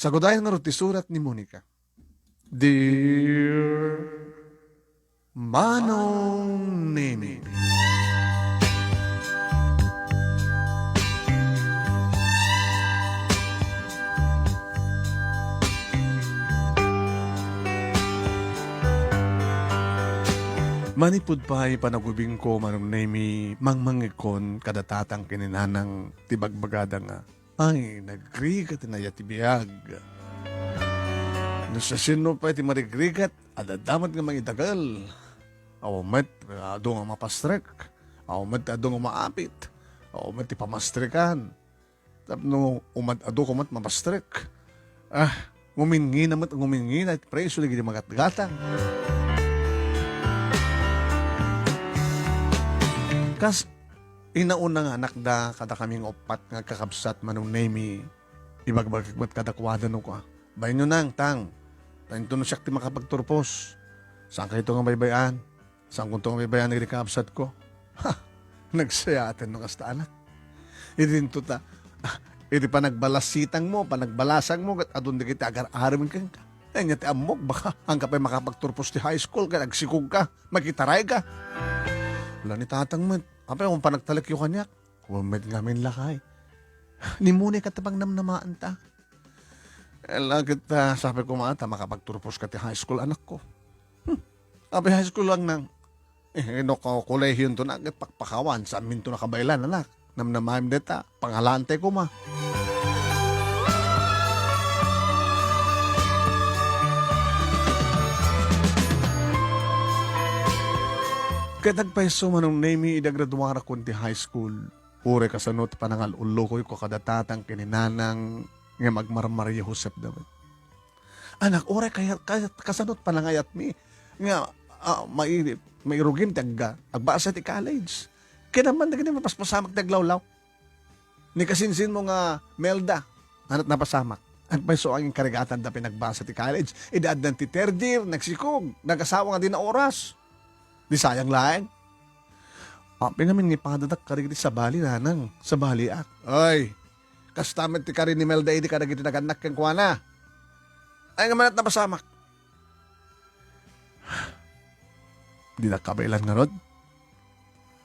Sagudayan nga ti surat ni Monica. Dear Manong Nemi, manipud pa'y panagubing ko Manong Nemi mangmangikon kadatatang kininanang tibagbagada nga ay nagrigat na yatibiyag. No sa sino pa iti marigrigat adadamat nga mangidagal. Awamat ado nga mapastrek. Awamat ado nga maapit. Awamat ti pamastrikan. Tapno umad ado kumat mapastrek. Ngumingi namat ngumingi na preso lagi di magatgatang. Kas inauna nga anak da kada kaming opat nga kakabsat Manong Nemi ibagbagmat kadakwada no ko. Bayin nyo nang tang. Tayo no siya ti makapagturpos. Saan kayo ito nga baybayan? Saan kung ito nga baybayan nga kakabsat ko? Ha! Nagsayatan no kasta anak. Idin to ta. Idi pa nagbalasitang mo, pa nagbalasang mo, at adun di kita agar-aramin ka. Ay nga ti amok, baka hangka pa makapagturpos ti high school ka, nagsikog ka, magkitaray ka. Wala ni tatang mo. Apay, kung panagtalak yung kanyak, kumamit ngamin lakay. Ni muna ka tabang namnamaan ta. Lagit sabi ko mga makapagturpos ka ti high school anak ko. Apay, high school lang nang. Kolehiyon to na, agad pakpakawan, sa amin to nakabailan anak. Namnamaim deta, pangalante ko ma. Kaya nagpaiso Manong Nemi idagraduara ko ti high school. Ure kasanot panangal ulo ko kadatatang kininanang nga magmarmarya Josep dapat. Anak, ure kaya kasanot panangayat mi. Nga mairugim ti agbasa ti college. Kaya naman na mapaspasamak ti aglawlaw. Ni kasinsin mo nga Melda, anat napasamak. At may so ang karigatan da pinagbasa ti college. Idaad ng ti third year, nagsikog, nag-asawa nga din na oras. Di sayang laeng. Pinamin ni padadak karigiti sa bali nanang. Sa bali ak. Ay, kastamit ti karin ni Melda di karigiti naganak kang kuwana. Ay nga manat na pasamak. Di nakabailan nga rod.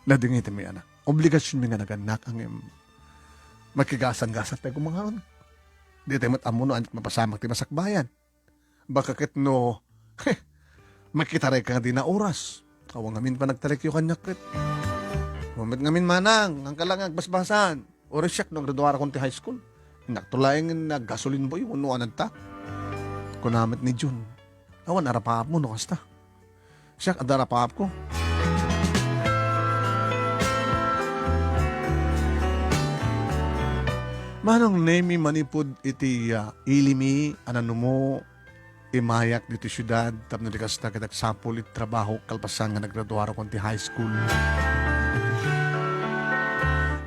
Nadingiti mi anak. Obligasyon mi nga naganak ang makigasan-gasat tayo kumangaron. Di tayo matamuno anit mapasamak ti masakbayan. Baka ket no, makitaray ka nga di na oras. Awang ngamin pa nagtarik yung kanyak kit. Mamit ngamin manang, ang kalang agbasbasan. Ore siyak, naggraduara kong ti high school. Naktulayang nag-gasolin boy, unuanan ta. Kunamit ni June. Awan, arapahap mo, no kasta. Siyak, adarapahap ko. Manong Nemi manipod iti ilimi, anano mo, imayak dito syudad, tapno di kasta katak sapul it trabaho, kalpasan nga naggraduara ko ti high school.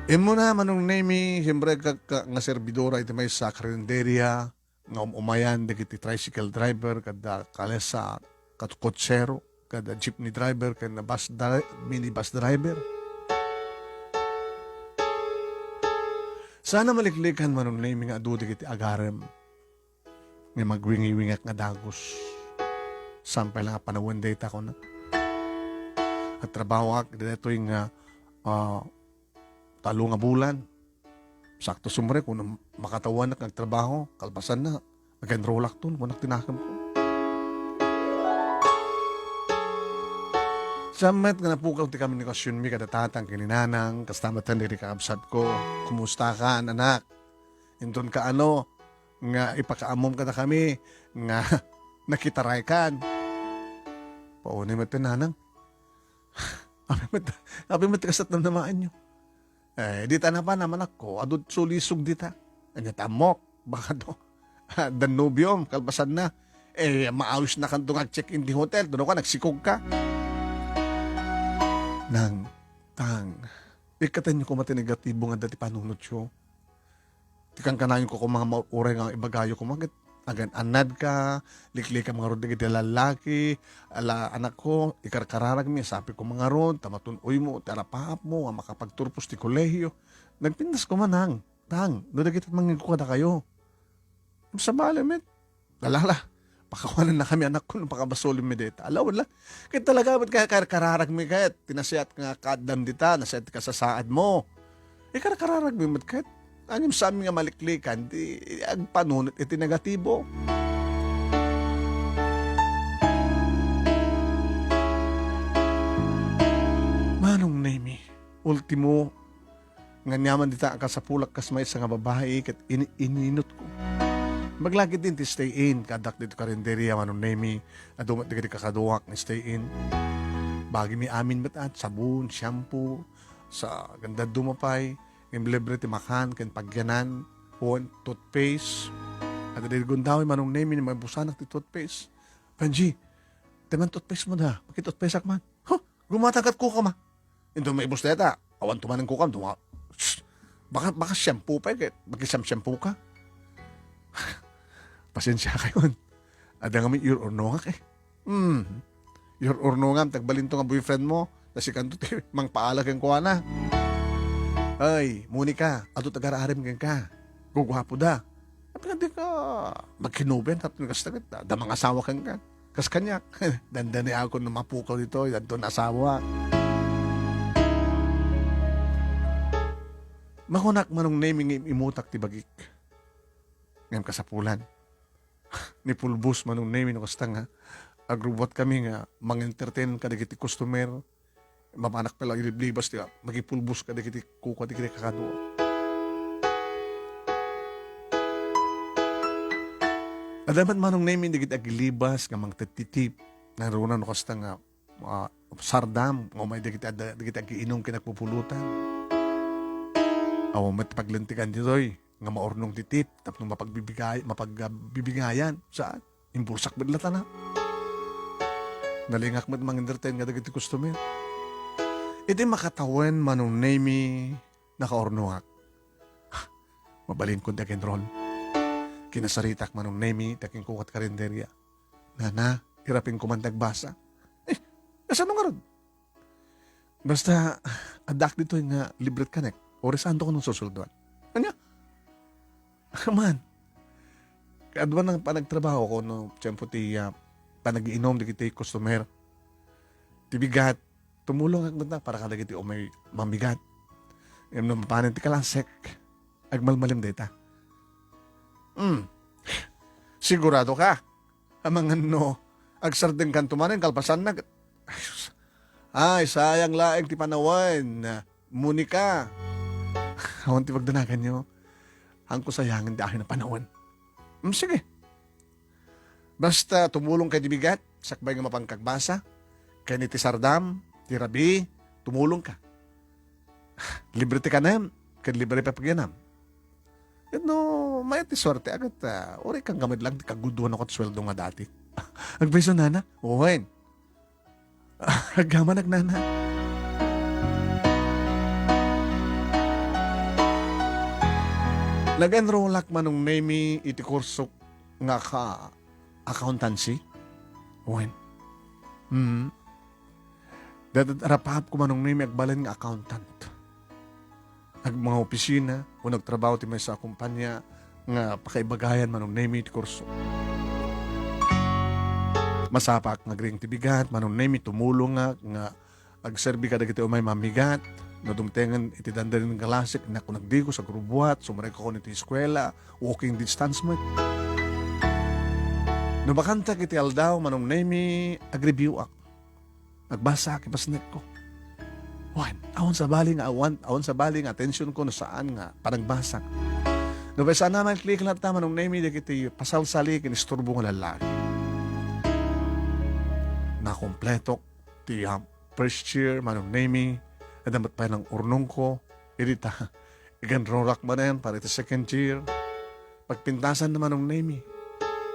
Imo na Manong Nemi, siyempre nga servidora iti may sa karinderya, nga umayan, dagiti tricycle driver, kada kalesa, kotsero, kada jeepney driver, kada minibus driver. Sana maliklikan Manong Nemi nga adu dagiti agarem nga magwingi-wingak nga dagos. Sampay lang nga panawin data ko na. At trabaho ak, dito yung talo nga bulan. Sakto sumre, kung makatawan na nagtrabaho, kalpasan na, mag-enroll ak to, kung tinakam ko. Samet nga napukal ti komunikasyon mi kadatatang kininanang, kastamatan diri kakabsat ko, kumusta ka anak? Inton ka ano, nga ipakaamom ka na kami, nga nakitaray kan. Paunay mo ito nanang. Abi mo kasat na namaan nyo. Dita na pa naman ako, adod sulisog dita. Ano tamok, baka do. Danubium, kalbasan na. Maawis na kanto check-in di hotel, doon ka, nagsikog ka. Nang, tang, ikatan nyo ko matinegatibo nga dati panunod siyo. Tikang kanayon ko kung mga mauray nga ibagayo ko mga agan anad ka, likli ka mga rod na lalaki, ala anak ko, ikarkararag mi, sabi ko mga rod, tamatunoy mo, tarapahap mo, makapagturpos ti kolehiyo. Nagpindas ko manang, tang, doon na kita mangin ko kada kayo. Sa bali, met. Lalala. Pakawanan na kami anak ko nung pakabasulim mi dita. Alawan lang. Kaya talaga, ba't kaya kararag mi kahit tinasiyat nga kadam dita, nasiyat ka sa saad mo. Kararag mi mat kahit anyong sa amin nga maliklikan, di agpanunit iti negatibo. Manong Nemi, ultimo, nga nyaman dita ka sa pulak kas may nga babae kat ininot ko. Maglagi din ti stay in, kadak dito karinderya manong Nemi, na dumat di kakaduwak ni stay in. Bagi mi amin batat, sabon, shampoo, sa ganda dumapay, yung libre ti makan, ken pagyanan, phone, toothpaste. At di gundawi manong Nemi ni may busanak ti toothpaste. Panji, teman toothpaste mo da, makitoothpaste ak man. Huh, gumatagat ko ka ma. Ito may ibus deta, awan tumanan ko kam, baka shampoo pa, baka shampoo ka. Pasensya kayo. Ada nga may your or no nga your or no nga, tagbalinto nga boyfriend mo, kasi kanto mang paala kang kuha na. Ay, Monica, ato tagar-arim kang ka. Gugwapo da. Apaganda ka, magkinuben, tapos nagkastagit, da mga asawa kang ka. Kas kanyak, dandani ako na mapukaw dito, danto na asawa. Makunak manong naming imutak ti bagik. Ngam kasapulan. Ni pulbus manong naming no kasta nga. Agrubot kami nga mang-entertain kadagiti customer. Mapanak pala iliblibas ti magipulbus kadagiti kuka digiti kakadua. Adaman manong naming digiti agilibas nga mangtatitip. Naroon no kasta nga sardam o may digiti agiinom kinagpupulutan. Aw matpaglantikan ditoy nga maornong titip tapno mapagbibigayan saan impulsak bidlata na nalingak met mang-entertain nga dagiti customer iti makatawan manong Nemi nakaornoak mabalin ko dagen roll kinasaritak manong Nemi taking kukat karinderya nana hirapin ko man tagbasa asano nga ron basta adak dito nga libret connect oresando ko nung susulduan kanya man, kaadwan ng panagtrabaho ko no, tiyempo ti panag-iinom di kita customer. Ti bigat, tumulong agmat na para kada kiti o may mamigat. Yung naman panin ti kalasek, agmalmalim data. Sigurado ka, amang ano, agsardeng kantumanin, kalpasan na. Ay, sayang laeng ti panawan, Monica. Awan ti pagdanagan nyo. Ang kusayangan dahil na panahon. Sige. Basta tumulong kay dibigat, sakbay nga mapangkagbasa, kay ni ti sardam, ti rabi, tumulong ka. Libre ti kanam, kay libre pa pagyanam. Yan no, may ti swerte agad, ori kang gamit lang, ti kaguduan ako at sweldo nga dati. Agbeso nana, uwain. Agama nagnana. Nag-enrollak manong Nemi iti kurso nga ka accountancy. When? Rapap ko manong Nemi agbalan nga accountant. Ag mga opisina, o nagtrabaho ti may sa kumpanya nga pakaibagayan manong Nemi iti kurso. Masapak nga gring tibigat, manong Nemi tumulong nga agserbi ka dagiti umay mamigat. No dumtengan iti dandarin ng galasik na kung nagdigo sa grubuat, sumaray ko niti eskwela, walking distance mo. No bakanta kiti aldaw, manong Nemi, agribyo ak. Nagbasa kipasnek ko. Awan sa baling atensyon ko na saan nga, parang basak. No ba saan naman klik lang ta, manong Nemi, di kiti pasalsali, kinisturbo ng lalaki. Na kompleto, ti first year, manong Nemi, dapat pa ng urnong ko, irita, iganrorak ba na yan para ito second year. Pagpintasan naman ng Nemi,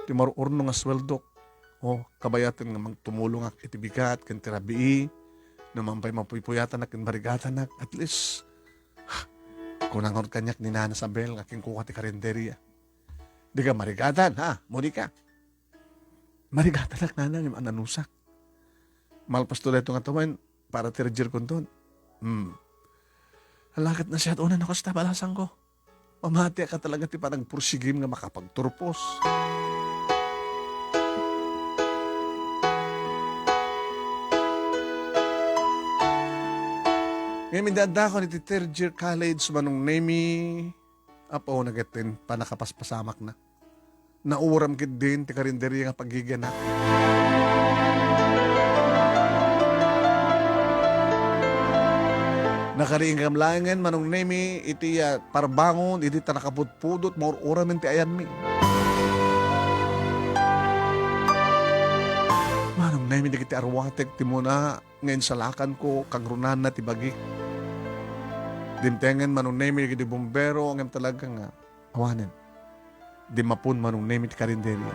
di marurnong nga sweldo, kabayatan nga magtumulong ak itibigat, kan tirabii, naman pa'y mapuypuyatan ak, kan barigatan ak, at least, kunangon kanyak ni Nana Sabel, aking kuha ti karinderya. Di ka marigatan, ha, Monica? Marigatan ak, Nana, yung ananusak. Malpas tuloy ito nga tumayin, para tirajir ko doon. Halakat na siya at una na ko sa tabalasan ko. Pamati ka talaga ti panagpursigim nga makapagturpos. Ngayon mindanda ko ni ti third year college manong nemi apo nagatin panakapaspasamak na. Nauram kid din ti karinderya nga pagiganak. Nakariing kamlangan manong nemi iti parbangon iti tanakapudpudot maur uramen ti ayan mi. Manong nemi di kiti arwatek ti muna ngayon salakan ko kagrunan na ti bagi. Dimtengan manong nemi di bumbero ngem talaga nga awanen. Di mapun manong nemi ti karinderya.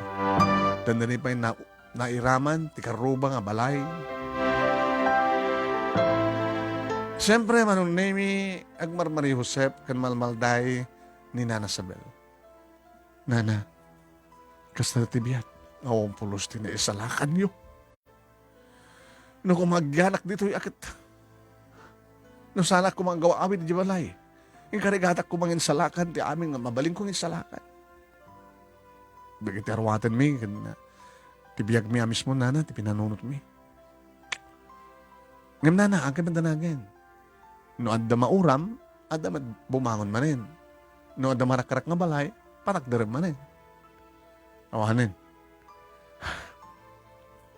Tandani pa yung nairaman ti karuba nga balay. Siyempre, manong nemi, agmarmari Josep, kan malmalday ni Nana Sabel. Nana, kasta tibiyat, awang pulos tinaisalakan niyo. No kumagyanak dito akit. No sana ko mga gawa awit di balay. Yung karigatak ko mga insalakan, ti aming mabaling kong insalakan. Bagay ti arwatan mi, tibiyag mi amis mo, Nana, ti pinanunot mi. Ngam Nana, ang kamandanagin. No adda mauram, adda bumangon manin. No adda marakarak nga balay, parakdarem manin. Awanin.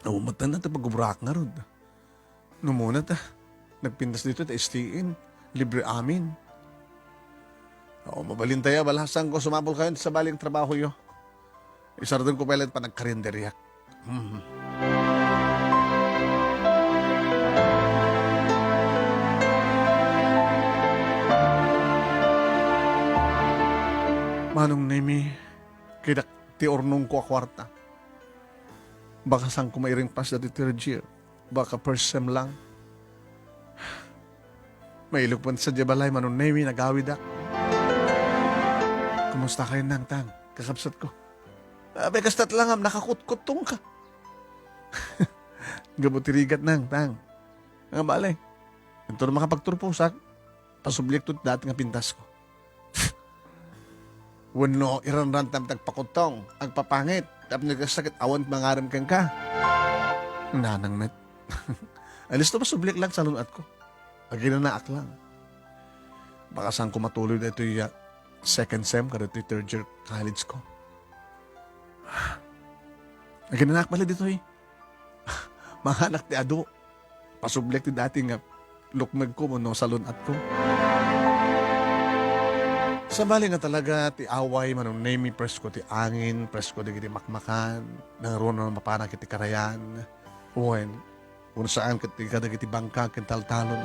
Umatan na ito pag-ubrak nga rod. No muna ta, nagpintas dito ta istiin, libre amin. Mabalintaya, balasan ko, sumabol kayo sa baling trabaho yo. Isardon ko pelet pa nagkarinderyak. Manong nemi, kidak ti ornong ko a kwarta. Baka sang kumairing pas dati third year. Baka first sem lang. Mailog pa sa jabalay, manong nemi, nagawid ak. Kumusta kayo nang tang? Kakapsat ko. Abe, kastat lang am, nakakutkutong ka. Gabutirigat nang tang. Nga balay. Ito na makapagturpusak. Pasublik to dati nga pintas ko. Wano iranran tam tagpakutong, agpapangit, tapos nagkasakit, awan mangaram kang ka. Nanang met. Alis to ba sublik lang sa lunat ko? Aginanaak lang. Baka saan ko matuloy na ito yung second sem, kada ito yung third year college ko. Aginanaak pala dito eh. Mga anak ti ado. Pasublik ti dati nga lukmag ko mo no, sa lunat ko. Sa bali nga talaga, ti away, manong nemi, presko ti angin, presko di kiti makmakan, nangaroon na mapana kiti karayan, uwen, kung saan kiti kada kiti bangka, kintal-talon.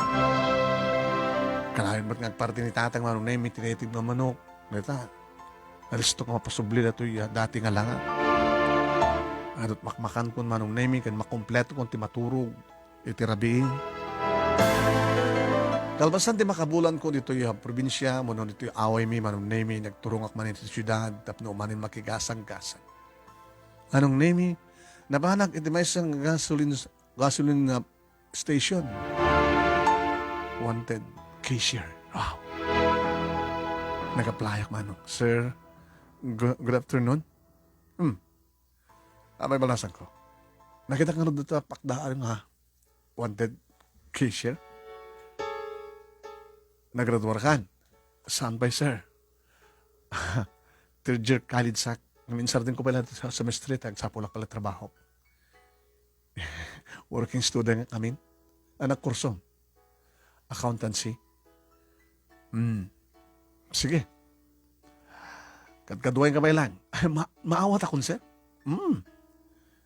Kanahin ba't ngagparti ni tatang manong nemi, tinitib na manok, neta, nalisto ko mapasubli na ito dati nga langa. Adot makmakan kun manong nemi, kan makompleto kung ti maturog, iti rabiin. Kalbasan di makabulan ko dito yung probinsya, mo dito yung away mi, manong nemi, nagturong ak manin sa syudad, tapno manin makigasang-gasang. Anong nemi, nabahanag iti may isang gasoline station. Wanted cashier. Wow. Nag-applyak manong. Sir, good afternoon. May balasan ko. Nakita ka na dito pakdaan nga. Wanted cashier. Nagraduar kan. Saan ba, sir? Third year college sak. Minsan din ko pala sa semestre, tagsapulak pala trabaho. Working student kami. Anak kurso. Accountancy. Sige. Kadkaduwain ka ba lang? Maawat akong, sir?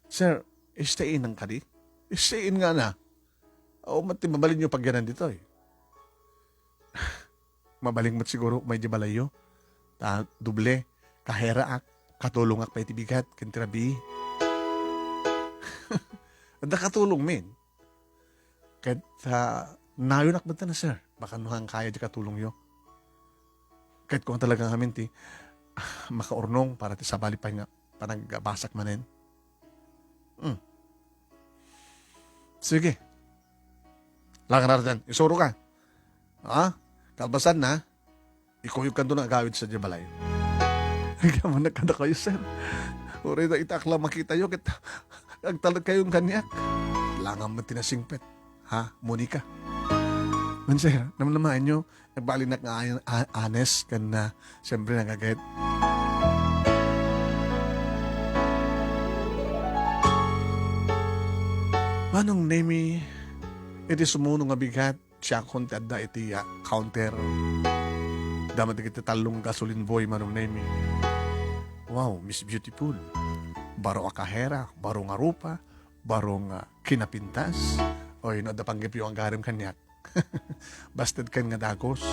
Sir, stay in ang kadi? Stay in nga na. Mabalin nyo pagyanan dito eh. Mabaling mat siguro may jibalayo. Duble, kahera ak, katulong ak pa itibigat, kintirabi. Ada katulong min. Kahit nayon ak na sir, baka nuhang kaya di katulong yo. Kahit kung talagang amin ti, makaurnong para ti sabali pa nga, panagbasak manin. Sige. Langan natin, isuro ka. Kalbasan na, Ikuyog ka doon ang agawid sa Jabalay. Kaya man nagkada kayo, sir. Uri na itakla makita yun. Agtalag kayong kanyak. Langang mo tinasingpet. Ha, Monica? Man, sir, naman nyo, nagbali na nga honest kan na siyempre nagagayat. Manong nemi, iti sumuno nga bigat, siya konti adda iti counter. Damat iti talong gasoline boy manong nemi. Wow, Miss Beautiful. Baro akahera, baro nga rupa, baro nga kinapintas. Oy, no, da panggip yung ang garim kanyak. Bastard kan nga dagos.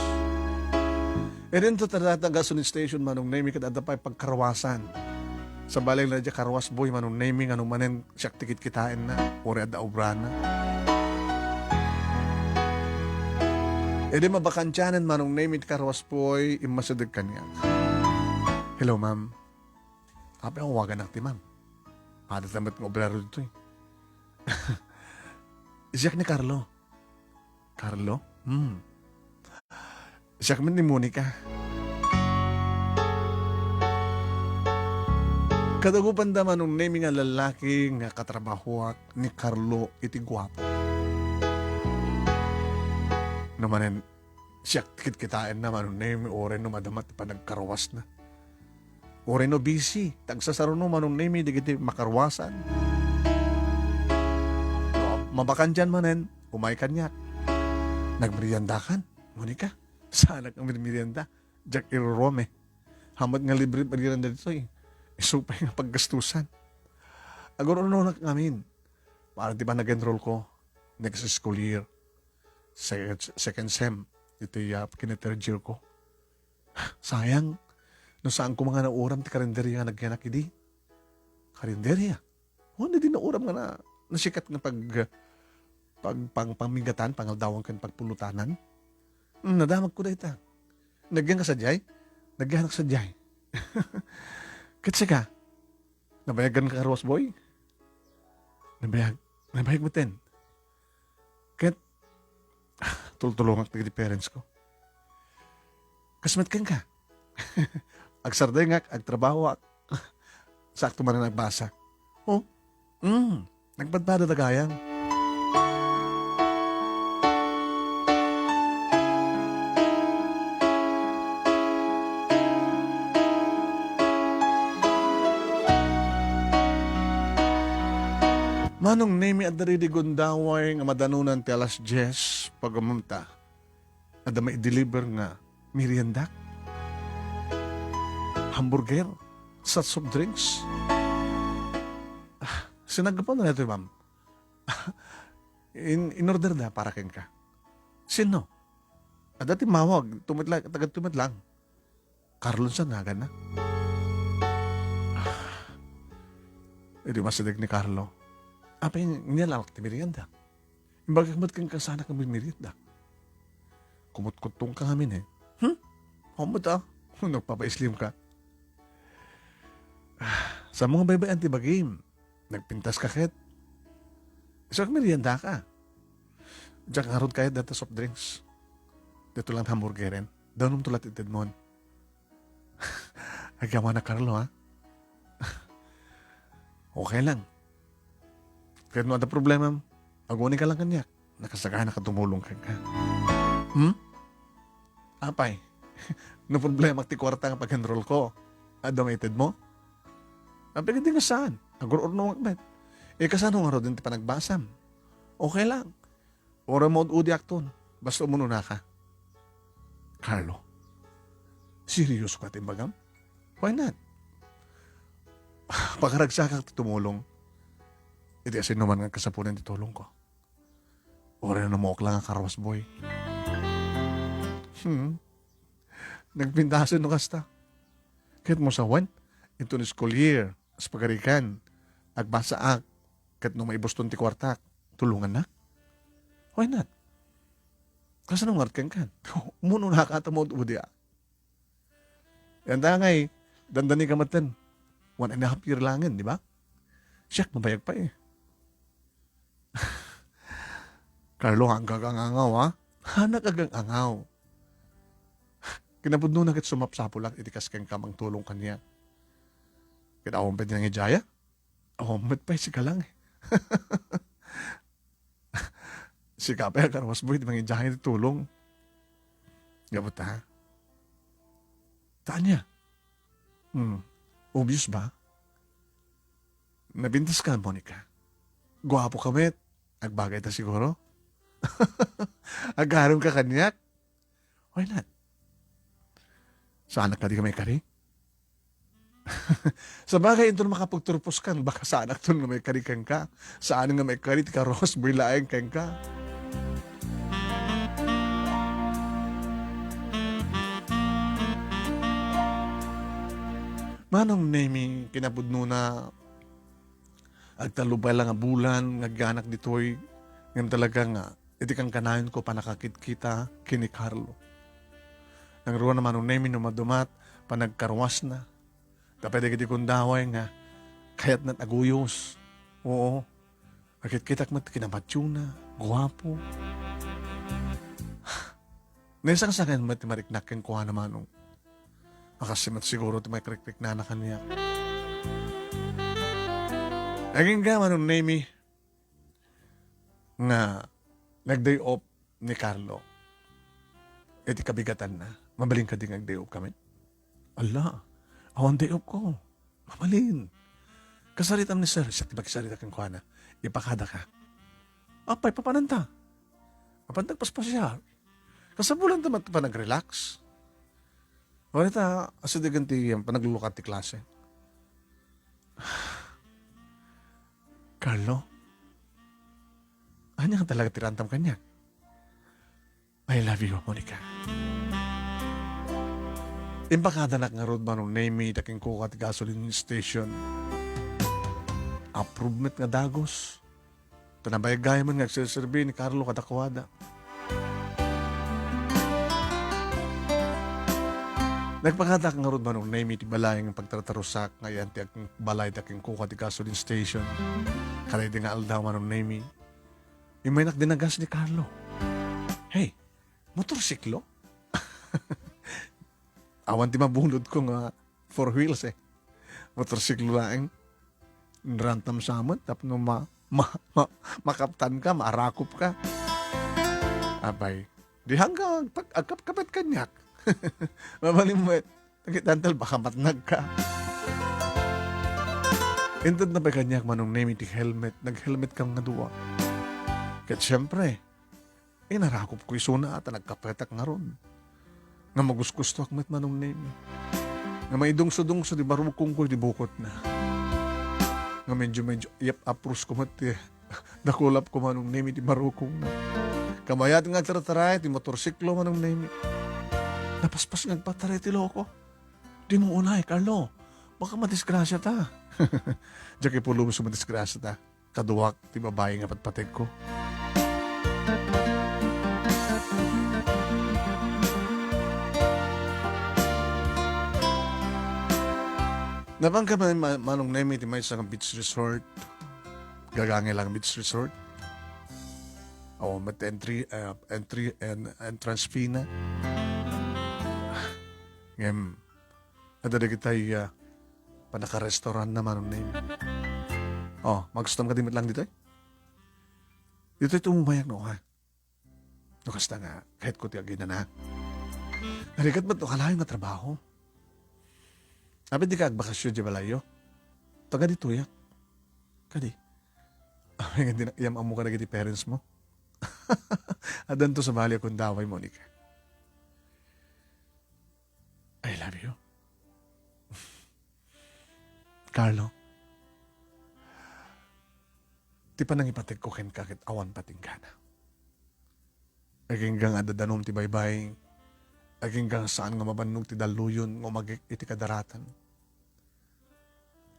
E rin to tadatang gasoline station manong nemi kat adda pa pagkarawasan. Sa balay na dya karwas boy manong naming anong manen siyak tikit kitain na ori adda obrana. E di mabakansyanan manong naming karwas boy imasadag kanya. Hello ma'am. Apa ang wagan nakti ma'am? Ada tamat ng obrero dito eh. Siyak ni Carlo. Carlo? Siyak man ni Monica. Kadagupan da manong naming nga lalaki nga katrabahuak ni Carlo iti gwapo. Namanen, siyak tikit kitain na manong naming oren no madamat pa nagkarwas na. Oren no busy, tagsasaro no manong naming digiti makarwasan. No, mabakan dyan manen, umay kanyak. Nagmeriendakan, Monica. Sana kang merienda. Jack irorome. Hamad nga libre merienda dito eh. Isupay nga paggastusan. Agor ano na namin. Para di ba nag-enroll ko next school year. Second sem. Ito yung kinethird year ko. Sayang. No saan ko mga nauram ti karinderya nga nagyanak idi. Karinderya? Hindi din nauram nga na nasikat nga pangmigatan, pangaldawang kan pagpulutanan. Nadamag ko na ita. Nagyan ka sa jay? Nagyanak sa jay. Katsa ka, nabayagan ka Ross boy? Nabayag mo ten. Kat, tultulong ang tigil parents ko. Kasmat kang ka. Agsarday nga, agtrabaho ak. Sakto man na nagbasa. Oh, nagpadpada na gayang. Manong nemi at daridi gundaway nga madanunan ti alas 10 pagamunta. Ada may deliver nga merienda. Hamburger sa soft drinks. Sinagapan na ito, ma'am. In order na para ken ka. Sino? Ada ti mawag, taga-tumit lang. Carlon sa naga na. Edi masadag ni Carlo. Apa yung nilalak ti merienda? Imbagamat kang kasana kami merienda. Kumut-kutong ka ngamin eh. Humot ah. Nagpapaislim ka. Sa mga baybayan ti bagim, nagpintas ka ket. So merienda ka. Diyak harod kaya data soft drinks. Dito lang hamburgerin. Daunong tulat itid mon. Agyaman na Carlo ha. Okay lang. Kahit mo ada problema, aguni ka lang kanyak. Nakasagahan na ka tumulong ka. Apay, no problema ti kwarta nga pag-enroll ko. Adomated mo? Apay hindi nga saan. Agor no magmet. Kasano nga ro din ti panagbasam. Okay lang. Ora mo udi akton. Basta umuno na ka. Carlo, serious ka timbagam? Why not? Pagkaragsakan ti tumulong. Iti asin naman nga kasapunan ti tulong ko. Ora na mo lang ang karwas boy. Nagpintasan no kasta. Kahit mo sa wan, ito ni school year, as pagarikan, agbasa ak, kahit nung maibuston ti kwartak, tulungan na. Why not? Kasi nung ngarkan kan, umuno na katamod udi ak. Yan ngay, dandani ka matan, 1.5 year langin, di ba? Siyak, mabayag pa eh. Carlo, hanggang angaw ha? Hanak agang angaw. Kinapudno na kit sumapsapulak itikas kang kamang tulong kanya. Kinawang pa din ng ijaya. Awamit pa si kalang eh. Si kapay karwas boy, di mang ijaya tulong. Gabot ha? Tanya. Obvious ba? Nabintas ka, Monica. Gwapo ka, met. Agbagay ta siguro. Agaron ka kanyak. Why not? Sa anak ka di ka may kari? Sa bagay, ito na makapagturpos ka. Baka sa anak to nga may kari kang ka. Sa anak nga may kari, tika Ross, bilaeng kang ka. Manong name kinapudno na agtalubay lang nga bulan, ngaganak ditoy, ngam talaga nga, iti kang kanayon ko panakakit kita kini Carlo. Nang ruwan naman nung name no madumat, panagkarwas na. Kapag di kong daway nga, kayat na aguyos. Oo, akit-kitak mat kinamatyo na, guwapo. Naisang sa akin mat mariknakin ko naman nung makasimat siguro ito may krik-krik na kanya. Naging gama nung name nga nag-day off ni Carlo. Iti kabigatan na. Mabaling ka din nag-day off kami. Ala, awan day off ko. Mabalin. Kasaritam ni sir, siya tiba kisarita kang kuha na. Ipakada ka. Apay, papananta. Papantagpas pa siya. Kasabulan naman pa nag-relax. Wanita, asa di ganti yan, panaglulukat ti klase. Carlo, anya ka talaga tirantam kanya. I love you, Monica. Impakada na nga road man nung name taking kukat gasoline station. Approvement nga dagos. Tanabay gaya man nga agsiserbi ni Carlo kadakwada. Nagpakadak nga road man nung name iti balay ng pagtratarusak ngayon ti aking balay taking kukat gasoline station. Kalay di nga aldaw man nung name. Yung may nakdinagas ni Carlo. Hey, motorsiklo? Awan ti mabunod ko nga four wheels eh. Motorsiklo lang. Rantam sa amin. Tapno makaptan ka, maarakop ka. Abay, di hanggang agkap-kapit kanyak. Mabalimwet. Nakitantal, baka matnag ka. Intad na ba kanyak manong name iti helmet. Nag-helmet kang nga duwa. Kat syempre, narakop ko isuna at nagkapetak nga ron. Nga maguskusto akmet manong name. Nga may dungso-dungso di barukong ko di bukot na. Nga medyo apros ko mat nakulap ko manong name di barukong na. Kamayat nga tarataray ti motorsiklo manong name. Napaspas nagpataray ti loko. Di mo unay, Carlo. Baka madisgrasya ta. Diyan kipulo mo sa madisgrasya ta. Kaduwak ti babae nga patpateg ko. Napangka manong name iti may isang beach resort. Gagangay lang beach resort. O mat entry and entrance fee na. Ngayon, adada kita'y panaka-restaurant naman ang name. Oh, magustam ka dimit lang dito eh. Dito ito umayak no ha. No kasta nga, kahit ko tiyagin na na. Narikat ba't no kalahin nga trabaho? Sabi di ka agbakasyon di balayo? Taga dito ya. Kadi. Iyam amo ka na giti parents mo. Adan to sa bali akong daway, Monica. I love you. Carlo, ti pa nang ipatig ko ken kakit awan pating kana. Aging gang adadanom ti baybay, aging gang saan nga mabannog ti daluyon nga magik iti kadaratan.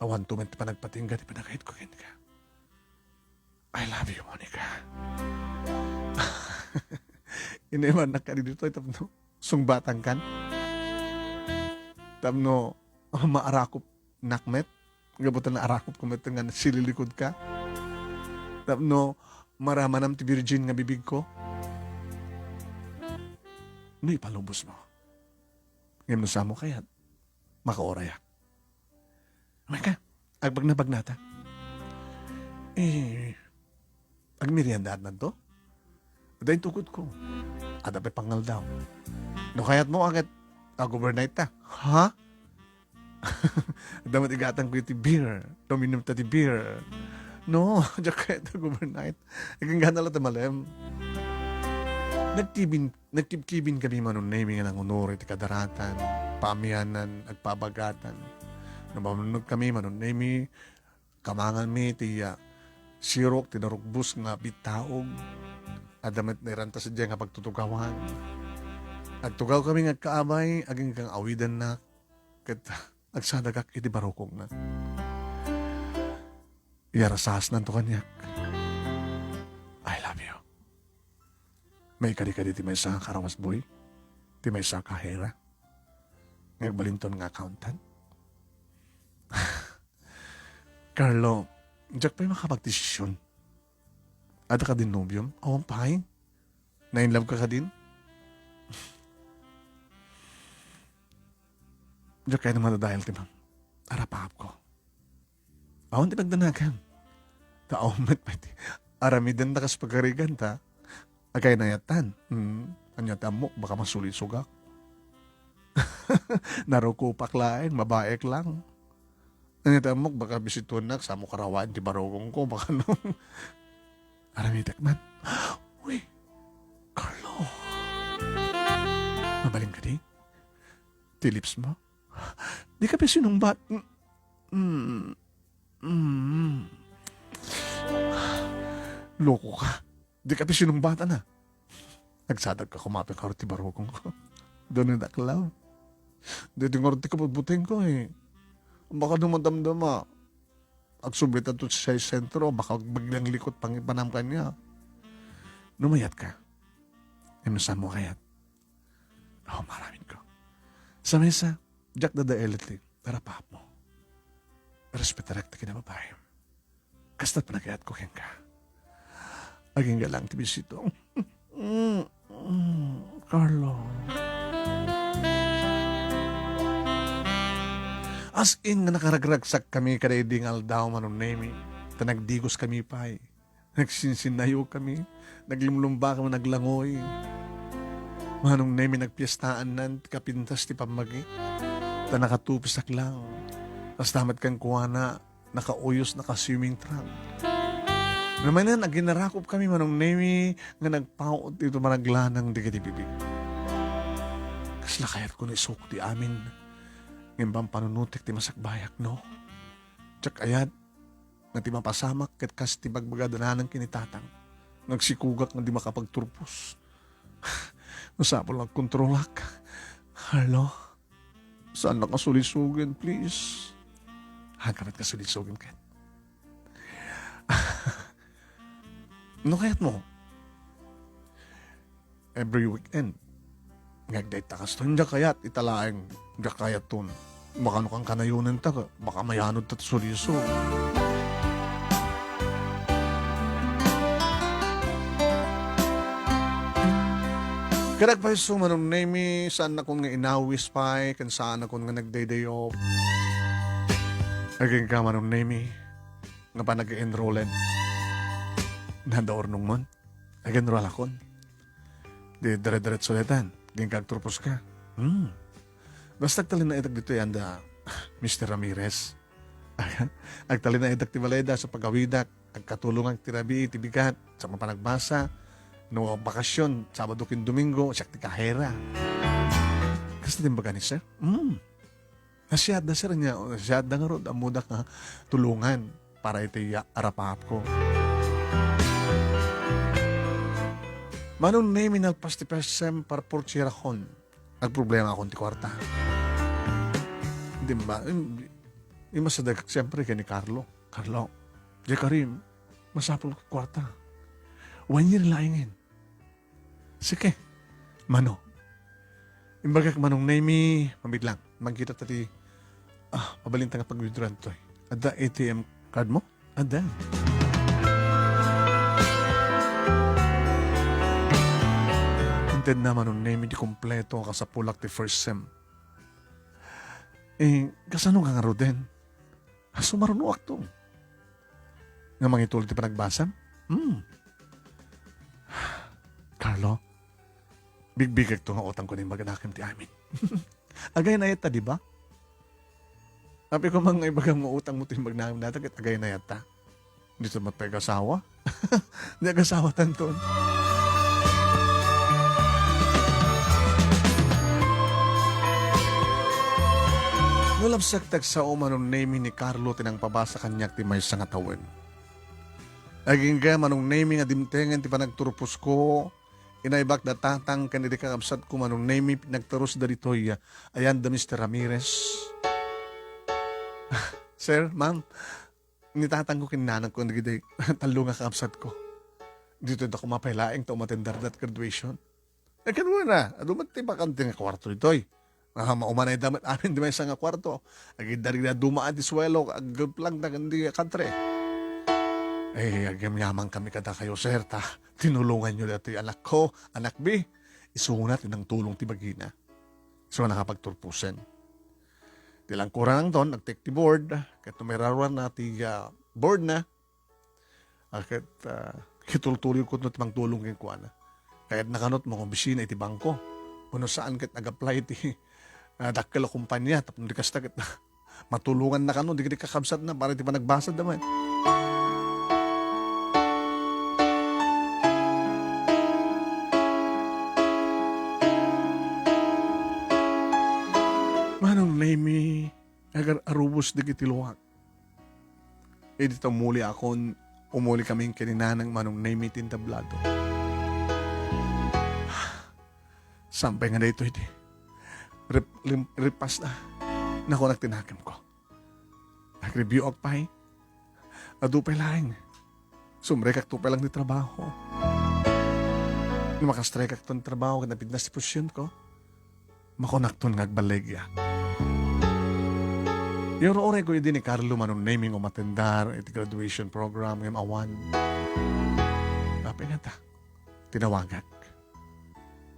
Awan tumen ti panagpatingga ti panakait ko ken ka. I love you, Monica. Ineman na ka dito tapno sungbatang kan. Tapno maarakop nakmet. Gabutan na arakop kumet nga sililikod ka. Tapno maramanam ti virgin nga bibig ko. No ipalubos mo. Ngayon sa mo kaya't makaorayak. Maka, agbag na bagnata. Ag meriendahan man to. Dahil tukod ko. Ada pa pangal daw. No kaya't mo agad overnight ta. Ha? Damat igatan ko iti beer. Dominum ta ti beer. No, diya kaya't overnight. Igang gana lang tamalem. Nagkibkibin kami manon naming ng honor iti kadaratan, pamiyanan, agpabagatan. Nabamunod kami manon naming kamangan mi tiya sirok, tinarugbus nga bitaog. Adamat na iranta sa diya nga pagtutugawan. Agtugaw kami nga kaabay, aging kang awidan na, kat agsadagak iti barokong na. Iyarasas nanto kanyak. I love you. May kadi-kadi ti may sa karawas boy, ti may sa kahera. Ngagbalinton nga accountant. Carlo, diyak pa'y makapagdesisyon. Ada ka din nobyom? Oo, pahay. Na-inlove ka din? Diyak kayo naman dahil, ti ma'am. Arapahap ko. Awan ti pagdanagan. Taomet pa ti. Aramidan na kas pagkarigan ta. Agay na yatan. Anyatan mo, baka masulit sugak. Narukupak lain, mabaek lang. Anyatan mo, baka bisitunak, sa mo karawan, di barogong ko, baka no. Aramidak man. Uy, Carlo. Mabaling ka di? Tilips mo? Di ka pa sinumbat. Loko ka. Di ka sinumbata na. Nagsadag ka kumapin ka ti barokong ko. Doon na daklaw. Di tingor ti kapagbuting ko eh. Baka dumadamdama. Agsublit at sa sentro, baka biglang likot pang ipanam ka niya. Numayat ka. Inusan mo kayat. Oh, maraming ko. Sa mesa, Jack na daeliti. Para pahap mo. Respetarek ta kinababae. Kasta't panagayat ko keng ka. Aging galang ti bisito. Carlo. As in nga nakaragragsak kami kada idingal daw manon nemi. Nagdigos kami pa eh. Nagsinsinayo kami. Naglimlumba kami naglangoy. Manong nemi nagpiestaan nan kapintas ti pamagi. Nakatupisak lang. Tapos tamat kang kuwana, nakauyos, naka-swimming trunk. Naman na, naginarakop kami manong nemi nga nagpaot dito managlanang di katibibig. Kasla kayat ko na isok di amin. Ngimbang panunutik ti masakbayak, no? Tsak ayat, nga ti mapasamak kat kas ti bagbagadanan ng kinitatang. Nagsikugak nga di makapagturpos. Nasapol lang kontrolak. Carlo, saan nakasulisugan, please? Hangkamat kasulisugan ka. No kayat mo? Every weekend, ngagdate takas to. Hindi kayat italaeng, hindi kayat to. Baka no kang kanayunan ta, baka mayanod ta suliso. Kadag pa yung manong nemi, saan na kung nga inawis pa, kan saan na kung nga nagday-day off. Aging ka manong nemi, nga pa nag-enrollen. Nadaor nung mon, nag-enroll akon. Di dire-diret suletan, ging kagturpos ka. Basta agtalin na itak dito yan da, Mr. Ramirez. Agtalin na itak ti Valeda sa pagawidak, agkatulong ang tirabi, tibigat, sa mapanagbasa, no bakasyon, Sabado kin Domingo, siya ti kahera. Kasi din ba ni sir? Nasyad na sir niya, nasyad na nga ron, amudak nga tulungan para iti arapahap ko. Manon name inalpas ti persem para porchirahon. Nagproblema akong ti kwarta. Hindi ba? Masadag siyempre kay ni Carlo. Carlo, di Karim, masapol ko kwarta. 1 year laingin. Sige, mano. Imbagak manong name, mabit lang. Magkita tati, pabalintang pag-withdrawal to. Ada ATM card mo? Ada. Hinted naman nung name di kompleto ka sa pulak ti first sem. Kasano nga nga Roden? Sumarunuak to. Nga mangitulad ti panagbasam? Carlo, bigbigag to nga utang ko ni maganakim ti amin. Agay na yata, di ba? Sabi ko mga ibagang mo utang mo ti magnakim natin at agay na yata. Hindi sa matpag-asawa. Hindi ag-asawa tanton. Nulabsak tag sa umanong name ni Carlo tinang pabasa kanyak ti may sangatawin. Aging ga manong name nga dimtengan ti panagturpos ko, inaibak na tatang kanidi kakabsat ko manong name nagtaros da ditoy, ayan da Mr. Ramirez. Sir, ma'am, nitatang ko kinanang ko nagidi talo nga kakabsat ko. Dito da ko mapailaing ta umatendar that graduation. Kanuna na, adumat ti bakante nga kwarto ditoy. Maumanay damat amin di may isang kwarto. Agad dari na dumaan di swelo, agad lang na hindi kantre. Agyam-yaman kami kada kayo, sir, ta. Tinulungan nyo dati anak ko, anak B. Isunat ng tulong ti bagina. So nakapagturpusen. Di lang kurang doon, nag-take the board. Kat tumiraruan na ti board na. Kat kitultuloy ko ito timang tulong kong kuha na. Kaya nakanot mo kong bisina iti bangko. Kuno saan kat nag-apply iti dakkel kumpanya. Tapos di kasta kat matulungan na kano, di kakabsat na para iti pa nagbasad naman. Manong name agar arubos di kitiluwag. Dito muli akon, umuli kaming kininanang manong name tintablado. Sampay nga na ito, iti. Ripas na. Naku, nagtinakam ko. Nag-review ako pa, adupay lang. Sumrekak to pa lang ni trabaho. Nung makastrike ak ton trabaho, kanapid na si posisyon ko, makonakton ngagbalegya. Yung oray ko yun ni Carlo manong naming umatendar, iti graduation program, ngayong awan. Tapi nga ta, tinawagak.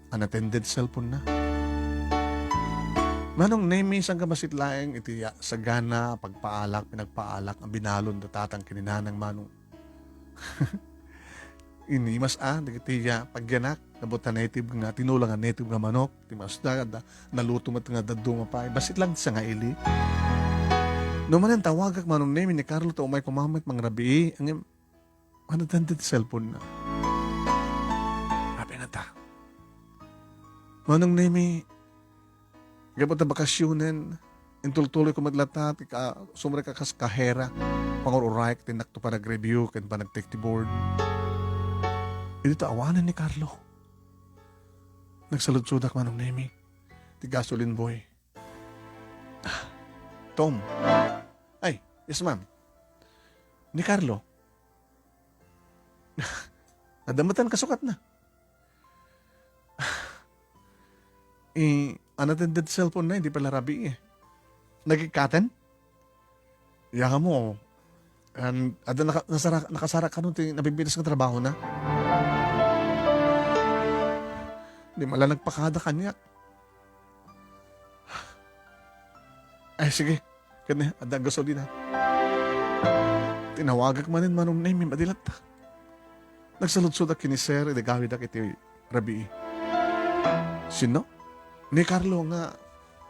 Unattended cellphone na. Manong name isang kamasit laeng iti sagana, pagpaalak, pinagpaalak, ang binalon da tatang kininanang manong. Inimas iti pagyanak, nabuta native nga, tinulang nga native nga manok, timas da, naluto mat nga daduma pa, basit lang sa nga ili. Numan ang tawagak manong name ni Carlo to umay kumamit mang rabi, ang unattended cellphone na. Habi na ta. Manong name, gabot na bakasyonen, intultuloy ko madlatat, sumre ka kas kahera, pangururay, tinak to pa nag-review, kan pa nag-take the board. Ito awanan ni Carlo. Nagsaludsudak manong name, ti gasoline boy. Tom. Ay, yes ma'am. Ni Carlo. Nadamatan kasukat na. Unattended cellphone na, hindi pala rabi eh. Nagkikaten? Yaka mo, ada nakasara ka nun, nabibilis ng trabaho na. Hindi mala nagpakada kanyak. Ay, sige. Kanya, ada gasolina. Tinawagak manin manong name, madilat ta. Nagsalud-sudak kini sir, idagawid ak iti rabi. Sino? Ni Carlo nga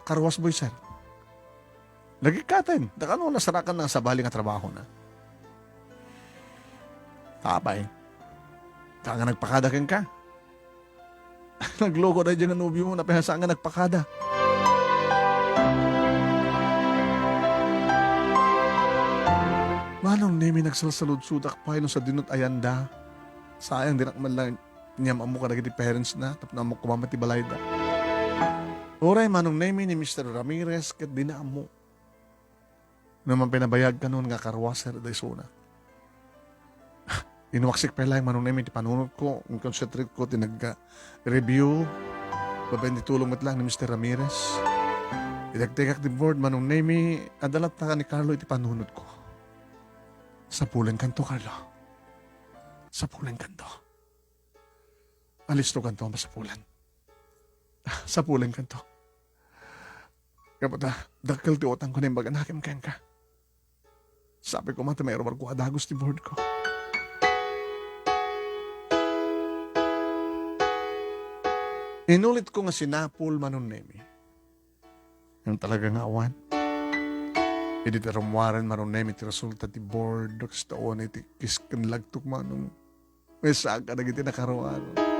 karwas boy sir. Nagikaten. Dakano nasarakan na sa bali nga trabaho na. Tapay. Kaya nga nagpakadakin ka. Naglogo na dyan ang nubyo mo na pinasa nga nagpakada. Manong nemi nagsalsalud-sudak pa yun sa dinot ayanda. Sayang din man lang niyam amo ka nagiti parents na tapos na mo kumamati balayda. Oray manong nemi ni Mr. Ramirez kat dinaamo. Naman pinabayag ka noon nga karwaser da isuna. Inuwaksik pa lang manong nemi ti panunod ko, ang concentrate ko tinag-review. Babay tulong mat lang ni Mr. Ramirez. Idagtegak di board manong nemi adalat na ka ni Carlo iti panunod ko. Sa pulang kanto, Carlo. Sa pulang kanto. Alis to kanto, sa pulan. Sa pulang kanto. Kapag dakil ti utang ko na yung baganakim ken ka. Sabi ko mati may rumar ko adagos ti board ko. Inulit ko nga sinapul manon nemi. Yung talaga nga awan. Hindi ti rumwaran manon nemi ti resulta ti board. Dakas taon iti kiskan lagtuk manong. May saka na giti nakaruan.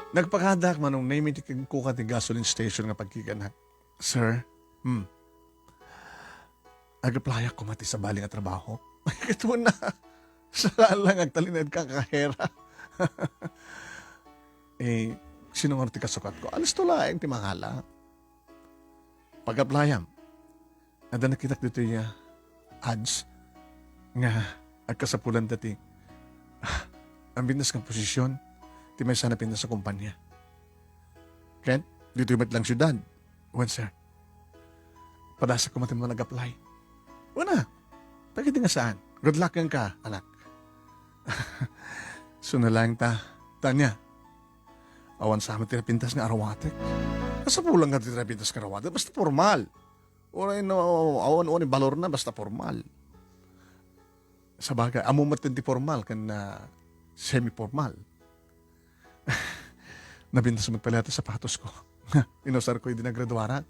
Nagpakadak manong nemi ti kuka ti gasoline station nga pagkikanak. Sir, agaplayak ko mati sa bali nga trabaho. Ito na. Sa lang agtalinad ka kahera. Sino nga ti kasukat ko? Alas to laeng ti mahala. Pag-aplayam, ada nakitak dito niya ads nga agkasapulan dati. Ang binas kang posisyon, ti may sana pindas sa kumpanya. Ken, dito yung lang syudad. Wan, sir. Padasa ko matin mo nag-apply. Wana, pagkiti nga saan? Good luck yan ka, anak. So na lang tanya. Awan sa amin tinapintas nga arawatek. Asa pulang nga tinapintas nga arawatek? Basta formal. Oray no, awan ni balor na, basta formal. Sa bagay, amo matindi formal kan na semi-formal. Nabintas mo pala ito sapatos ko. Inosar ko yung dinagraduara.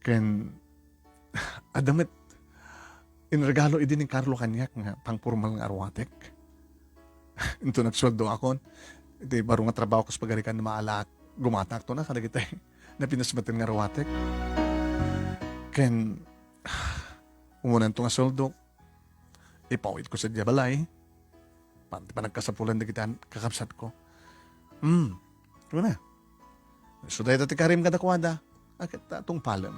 Ken, adamit, inregalo idin ng Carlo Kanyak nga pang-formal nga arwatek. Ito nagsweldo ako. Ito baro nga trabaho ko sa pagarikan na maalak. Gumatak to na kada kita napinasmatin nga arwatek. Ken, umunan to nga sweldo. Ipawid ko sa diabalay. Panti pa nagkasapulan na kita kakapsat ko. Ano na? So dahil dati karim kadakwada. Akit atong palam.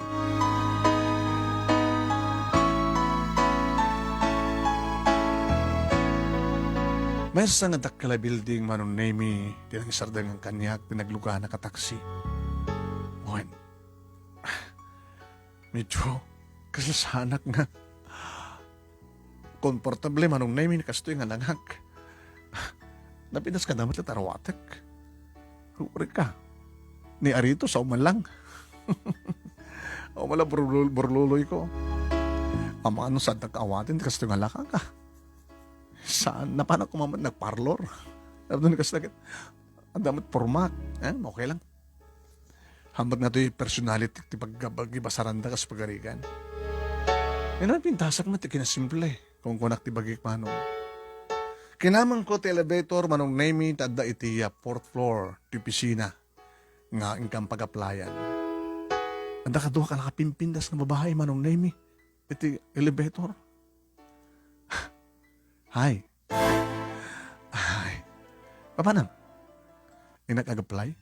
May sa nga dakala building manon nemi, tinangisardan ng kanyak, tinagluga na kataksi. Owen, medyo kasasanak nga. Komportable manong nemi, kastoy nga langak. Napinas ka damat at arawatek. Huri ka. Ni Arito, sa umalang. Umala burluloy ko. Amano saan nag-awatin, kastoy nga laka ka. Saan? Napanak ko maman nagparlor. Doon kasi nakit. Ang damat format. Okay lang. Hambag na ito yung personality ti pagibasaranda ka sa pagarigan. Yan pintasak mo ti kinasimple. Kung kunak ti bagik manong. Kinamang ko ti elevator manong name tada iti 4th floor ti pisina. Nga ingkang pag-applyan. Anda ka doon ka nakapimpindas ng babae manong name iti elevator. Hi. Papanam? Inag-ag-apply?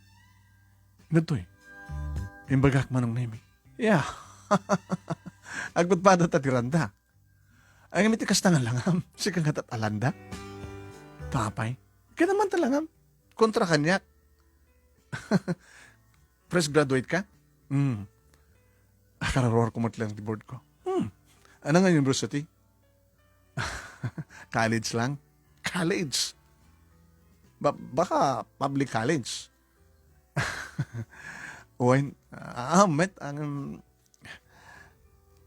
Inatoy. Imbagak manong nemi. Yeah. Agbat pa na tatiranda. Ang imiti kastangan langam. Sikang hatat alanda. Tapay. Kaya naman talangam. Kontra kanyak. Fresh graduate ka? Kararor kumot lang di board ko. Ano nga university? College lang? College. Baka public college. Uwain, met, ang...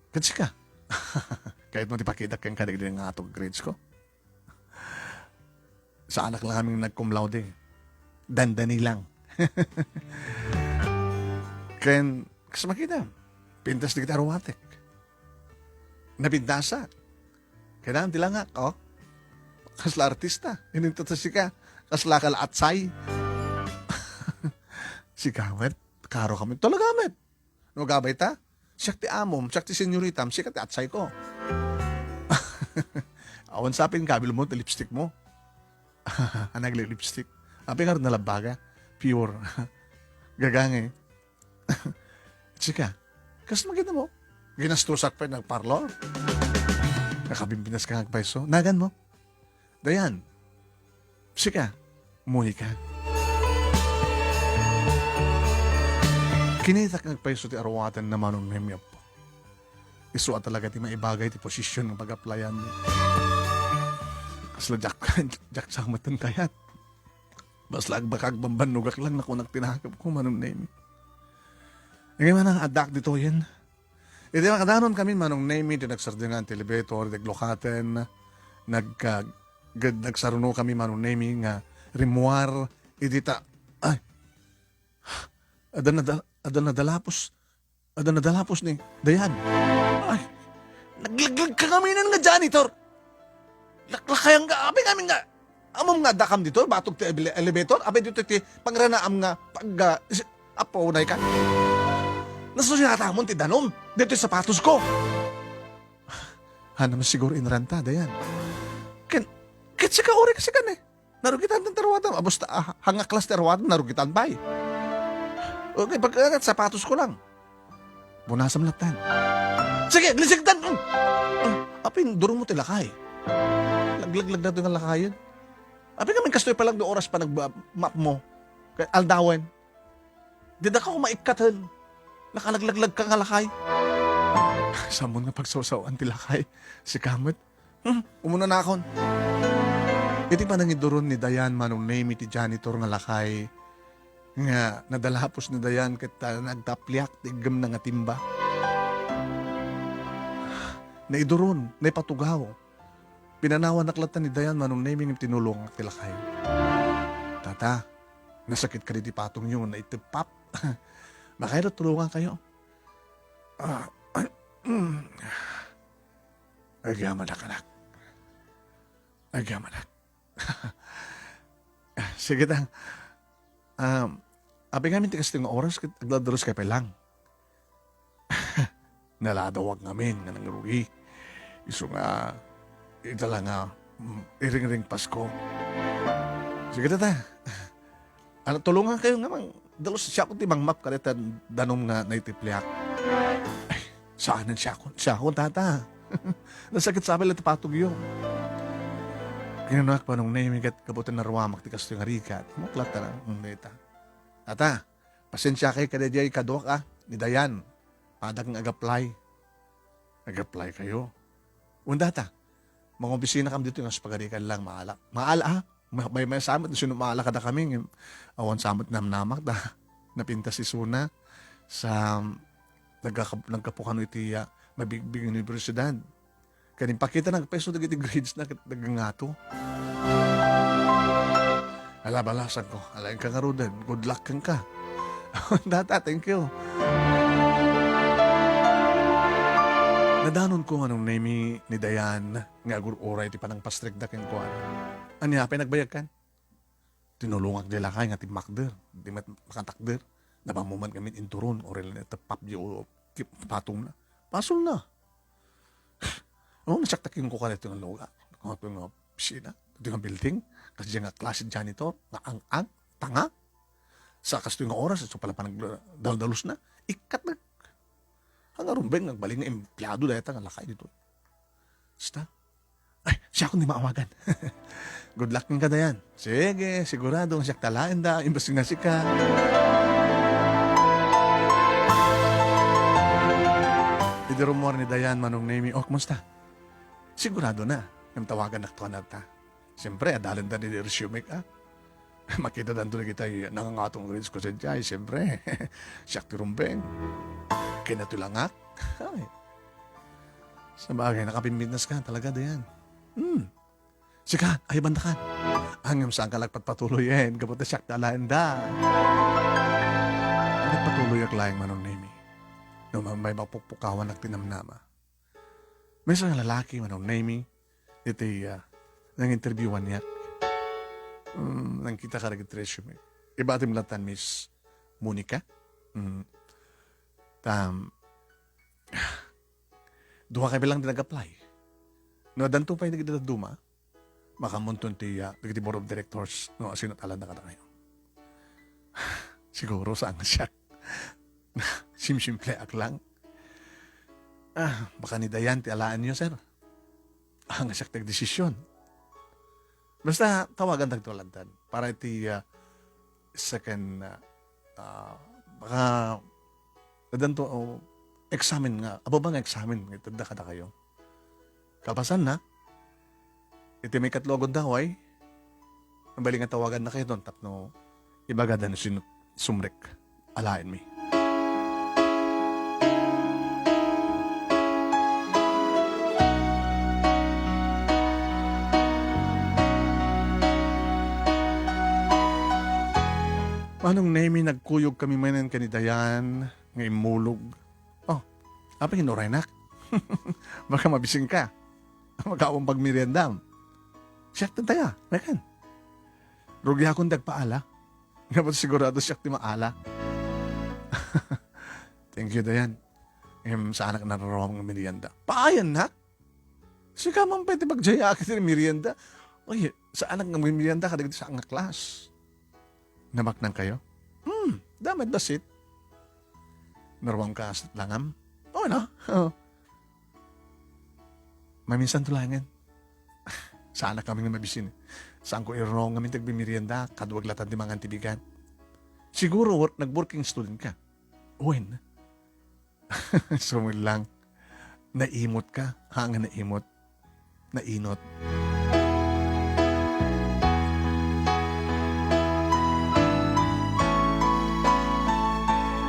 Katsi ka. Kahit mo tipakita kang kadig din nga atong grades ko. Sa anak lang kaming nag-cum laude. Dandani lang. Ken, kasi makita, pintas di kita aromatic. Napintasa. Kailangan tilangak, Kasla artista. Inintot sa sika. Kasla kalaatsay. Sika, met. Karo kami. Talaga, met. No gabay ta? Siyak ti amom, siyak ti senyoritam, sika ti atsay ko. Awan sapin kabil mo, ti lipstick mo. Anagli lipstick. Api nga rin nalabaga. Pure. Gagangi. Sika, kas maganda mo. Ginastusak pa yung nagparlor. Nakabimpinas ka ng peso. Nagan mo. Dayan. Sika, umuhi ka. Kinitak ng peso ti arawatan na manong nemyap po. Isuwa talaga ti maibagay ti posisyon ng pag-applyan mo. Kasla jack sa matan kayat. Bas lagbakag bambanugak lang na kung nagtinakap ko manong name. Ngayon man ang adak dito yan. Iti makadanon kami manong name, di nagsardingan televator, naglokaten, nagsaruno kami manong name nga rimuar, idita, ay, adan nadalapos ni Dayan. Ay, naglaglag ka kami nga janitor. Laklakayang nga, abe kami nga, amom nga dakam dito, batog ti elevator, abe dito ti pangranaam nga, apo na ka. Nasusyata mo ti danom, dito yung sapatos ko. Hanam siguro inranta, Dayan. Ket siya ka ori kasi kan eh. Narugitan ng tarwatan, abos hangaklas tarwatan, narugitan ba eh. Okay, pagkagat sapatos ko lang. Bunasam latan. Sige, glisigtan! Apin, duro mo tilakay. Laglag na ito ng lakayan. Apin kami kastoy pa lang do oras pa nag-map mo. Aldawan. Di na ka kumaikatan. Nakalaglag ka nga lakay. Samon nga pagsaw-sawan tilakay. Si Kamot. Umuna na akon. Iti pa nangiduron ni Dayan manong name ti janitor nga lakay. Nga nadalapos ni Dayan kita nagtapliak tigam na nga timba. Naiduron, naipatugaw. Pinanawan naklatan ni Dayan manong name yung tinulong ang tilakay. Tata, nasakit ka di patong yun na itipap. Makaya tulungan kayo. Agyaman anak. Agyaman. Sige tang. Abi ngamin tikas ting oras kit agladros kay pelang. Naladawag ngamin nga nangrugi. Iso nga itala nga iring-ring Pasko. Sige ta. Ano tulungan kayo nga mang dalos siya ko timang map kareta danom nga naitipliak. Ay, saanan siya ko tata. Nasakit sa amin lang patog yun. Kinunak pa nung naimigat kabutan na ruwamak ti kasto yung harikat. Muklat na lang. Neta. Tata, pasensya kay kadadiyay kadok ni Dayan. Padag ng ag-apply. Ag-apply kayo. Undata, mga opisina kami dito yung pagarikan lang maala. Maala may samot na maala kada kami. Awan samot namnamak da. Napinta si Suna sa nagkapukan iti mabigbing universidad. Kanin pakita nagpeso dagiti grades na nagangato. Alabalasan ko. Alain ka nga rudan. Good luck kang ka. Data, thank you. Nadanon ko anong name ni Dayan nga agur-oray ti panang pastrik da ken ko. Anya pa nagbayag kan? Tinulungak nila kay nga ti makder. Di makatakder. Napamuman kami inturon. Oral na tapap di o patong na. Pasol na. Nasaktakin ko ka ito ng lugar. Kung ito nga pisina, ito nga building, kasi nga klase janitor, nga ang tanga. Sa kasto nga oras, so pala pa nagdaldalos na, ikat na. Hanggang rumbeng, nagbaling nga empleyado dahil nga lakay dito. Basta, ay, siya akong di maawagan. Good luck ng kadayan. Sige, sigurado, siya talaan da, imbas nga si ka. Idirumor ni Dayan manong name, oh, kumusta? Sigurado na. Yung tawagan na ito na ta. Siyempre, adalan na ni resume ka. Makita na doon kita nangangatong grades ko sa diyay. Siyempre, siyak tirumbeng. Kinatulangak. Ay. Sa bagay, nakapimbinas ka. Talaga, Dayan. Sika, ay banda ka. Hanggang saan ka lagpatpatuloy yan. Kapag na siyak talaan da. Nagpatuloy ang laing manong name. No, may mapupukawan at tinamnama. May isang lalaki, manong name, iti nang interviewan niya. Nang kita ka rin resume. Iba ating latan, Miss Monica. Duha kayo bilang din nag-apply. No, danto pa yung nagdaduma, makamunton ti board of directors, no, sinatalan na ka na kayo. Siguro saan siya. Simple ak lang. Baka ni Dayan, ti alaan niyo, sir. Ang siyak nag-desisyon. Basta, tawagan tagtulantan. Para iti second, baka, nadanto, examine nga. Abo ba nga examine? Itanda ka na kayo. Kapasan na. Iti may katlogod daw ay, Nabali nga tawagan na kayo doon, tapno, ibagada na sumrek. Alain mi. Manong nemi nagkuyog kami manan kanidayan, nga imulog. Oh, apa hinuray nak? Baka mabising ka. Magkawang pagmeriendam. Siyak taya, mekan. Rugi akong dagpaala. Nga ba sigurado siyak ti maala. Thank you, Dayan. Sa anak naroon ng merienda. Paayan na? Sige man pwede magjaya ka ng merienda. Oy, sa anak ng merienda ka sa ang klas. Namak nang kayo? Damat basit. Narawang ka sa langam? Oo na. Maminsan tulangan. Sana kami nga mabisin. Saan ko irong kami tagbimerienda, kaduwag latan di mga antibigan. Siguro nag-working student ka. Uwin. So lang, naimot ka. Hanga naimot. Nainot.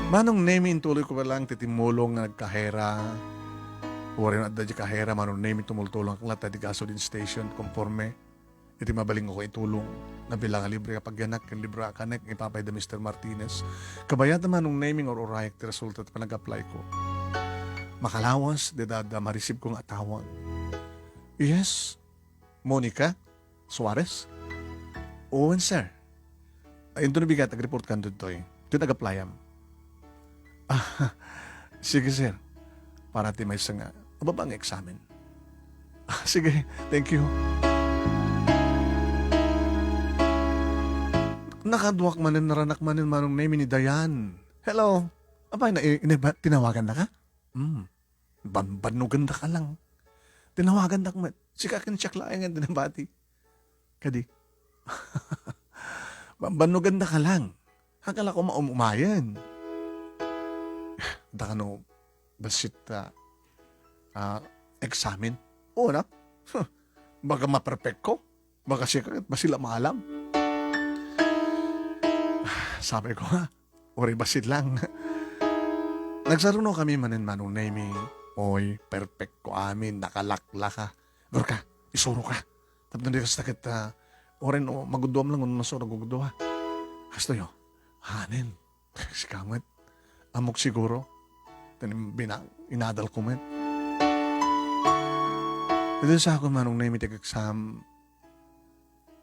Manong nemi tuloy ko pa lang titimulong na nagkahera. Warin at dadya kahera, manong nemi tumultulong kang lata di gasoline station, konforme. Iti mabaling ko itulong. Nabilang nga libre kapag yanak, yung libre akanek, ipapay da Mr. Martinez. Kabayat naman nung naming or orayak ti resulta at panag-apply ko. Makalawas, dedada, mareceive kong atawag. Yes, Monica Suarez? Owen, sir. Ayun doon nabigat, nag-report ka doon to eh. Ito nag-apply am. Sige, sir. Para ti may nga, ababang examen. Sige, thank you. Nakaduwak manin, naranak manin, manong name ni Dayan. Hello. Abay, tinawagan na ka? Banugan na ka lang. Tinawagan na ka. Sikakin siya klayan nga dinabati. Kadi. Banugan na ka lang. Hakala ko maumayan. Da no, basit examen. Oo na. Baka ma-perfect ko. Baka siya ba sila maalam. Sabi ko ha, ori basit lang. Nagsaruno kami manin manong name. Oy, perfect ko amin, nakalakla ka. Gor ka, isuro ka. Tapos hindi ka sakit, oren o maguduam lang kung naso nagugudo ha. Hasto yo, hanin, sikamat. Amok siguro. Inadal ko man. Ito sa ako manong name itig exam,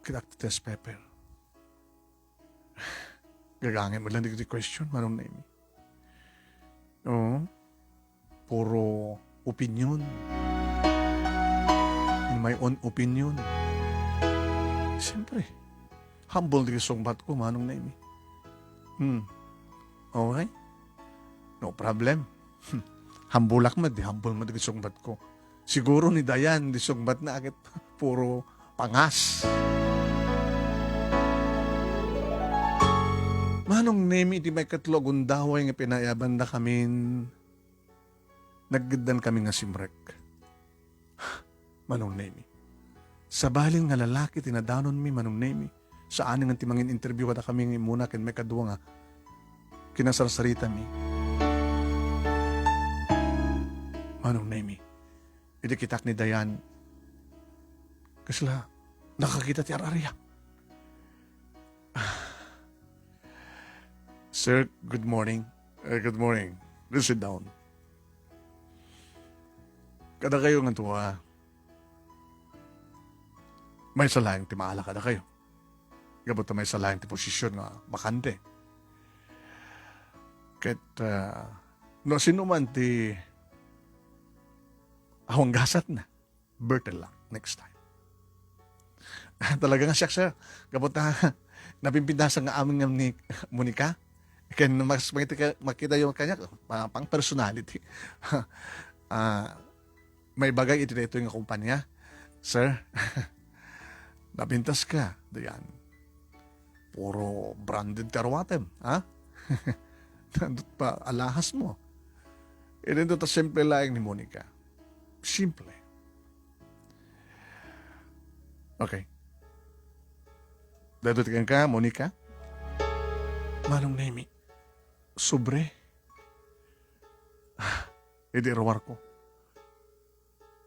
kitak test paper. Gagangin mo lang di question, manong name. Oo. Puro opinion. In my own opinion. Siyempre, humble di sungbat ko, manong name. Okay? No problem. Hambulak mo, di humble mo di sungbat ko. Siguro ni Dayan, di sungbat na agad puro pangas. Manong name, di may katlog undaway nga pinayaban na kami. Naggidan kami nga simrek. Manong name. Sa balin nga lalaki, tinadanon mi, manong name. Saan nga timangin interview kada kami nga muna kin may kadwa nga kinasarsarita mi. Manong name. Hindi kitak ni Dayan. Kasla, nakakita ti ararya. Sir, good morning. Good morning. Please sit down. Kada kayo nga tuwa. May salayang ti maala kada kayo. Gabot may salayang ti posisyon nga bakante. Ket, no sino man ti awang gasat na. Bertel lang. Next time. Talaga nga siya, sir. Gabot napimpindasan nga aming ni Monica. Kaya mas makita yung kanya pang personality. May bagay ito yung kumpanya. Sir, napintas ka. Diyan. Puro branded karwatem. Ha? Nandot pa, alahas mo. Ito ta simple lang ni Monica. Simple. Okay. Dito tingin ka, Monica. Manong Nemi, sobre. Hindi rawar ko.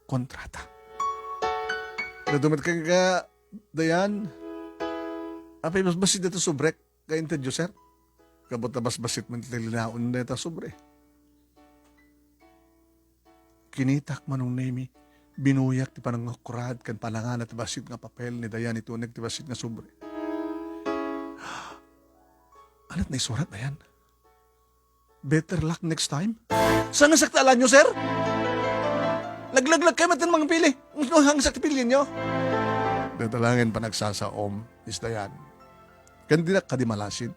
Kontrata. Nadumit ka, Dayan. Apay, mas basit dito sobre. Kaintad yo, sir. Kabot na mas basit man tilinaon na ito sobre. Kinitak Manong Nemi. Binuyak ti panangakurad kan palangan at basit nga papel ni Dayan ito ti basit nga sobre. Anat na isurat na yan? Better luck next time? Saan nga saktalan nyo, sir? Laglag kayo matin mga pili. Hang sakti pili nyo. Datalangin pa nagsasaom, is Dayan. Kandi na kadimalasin.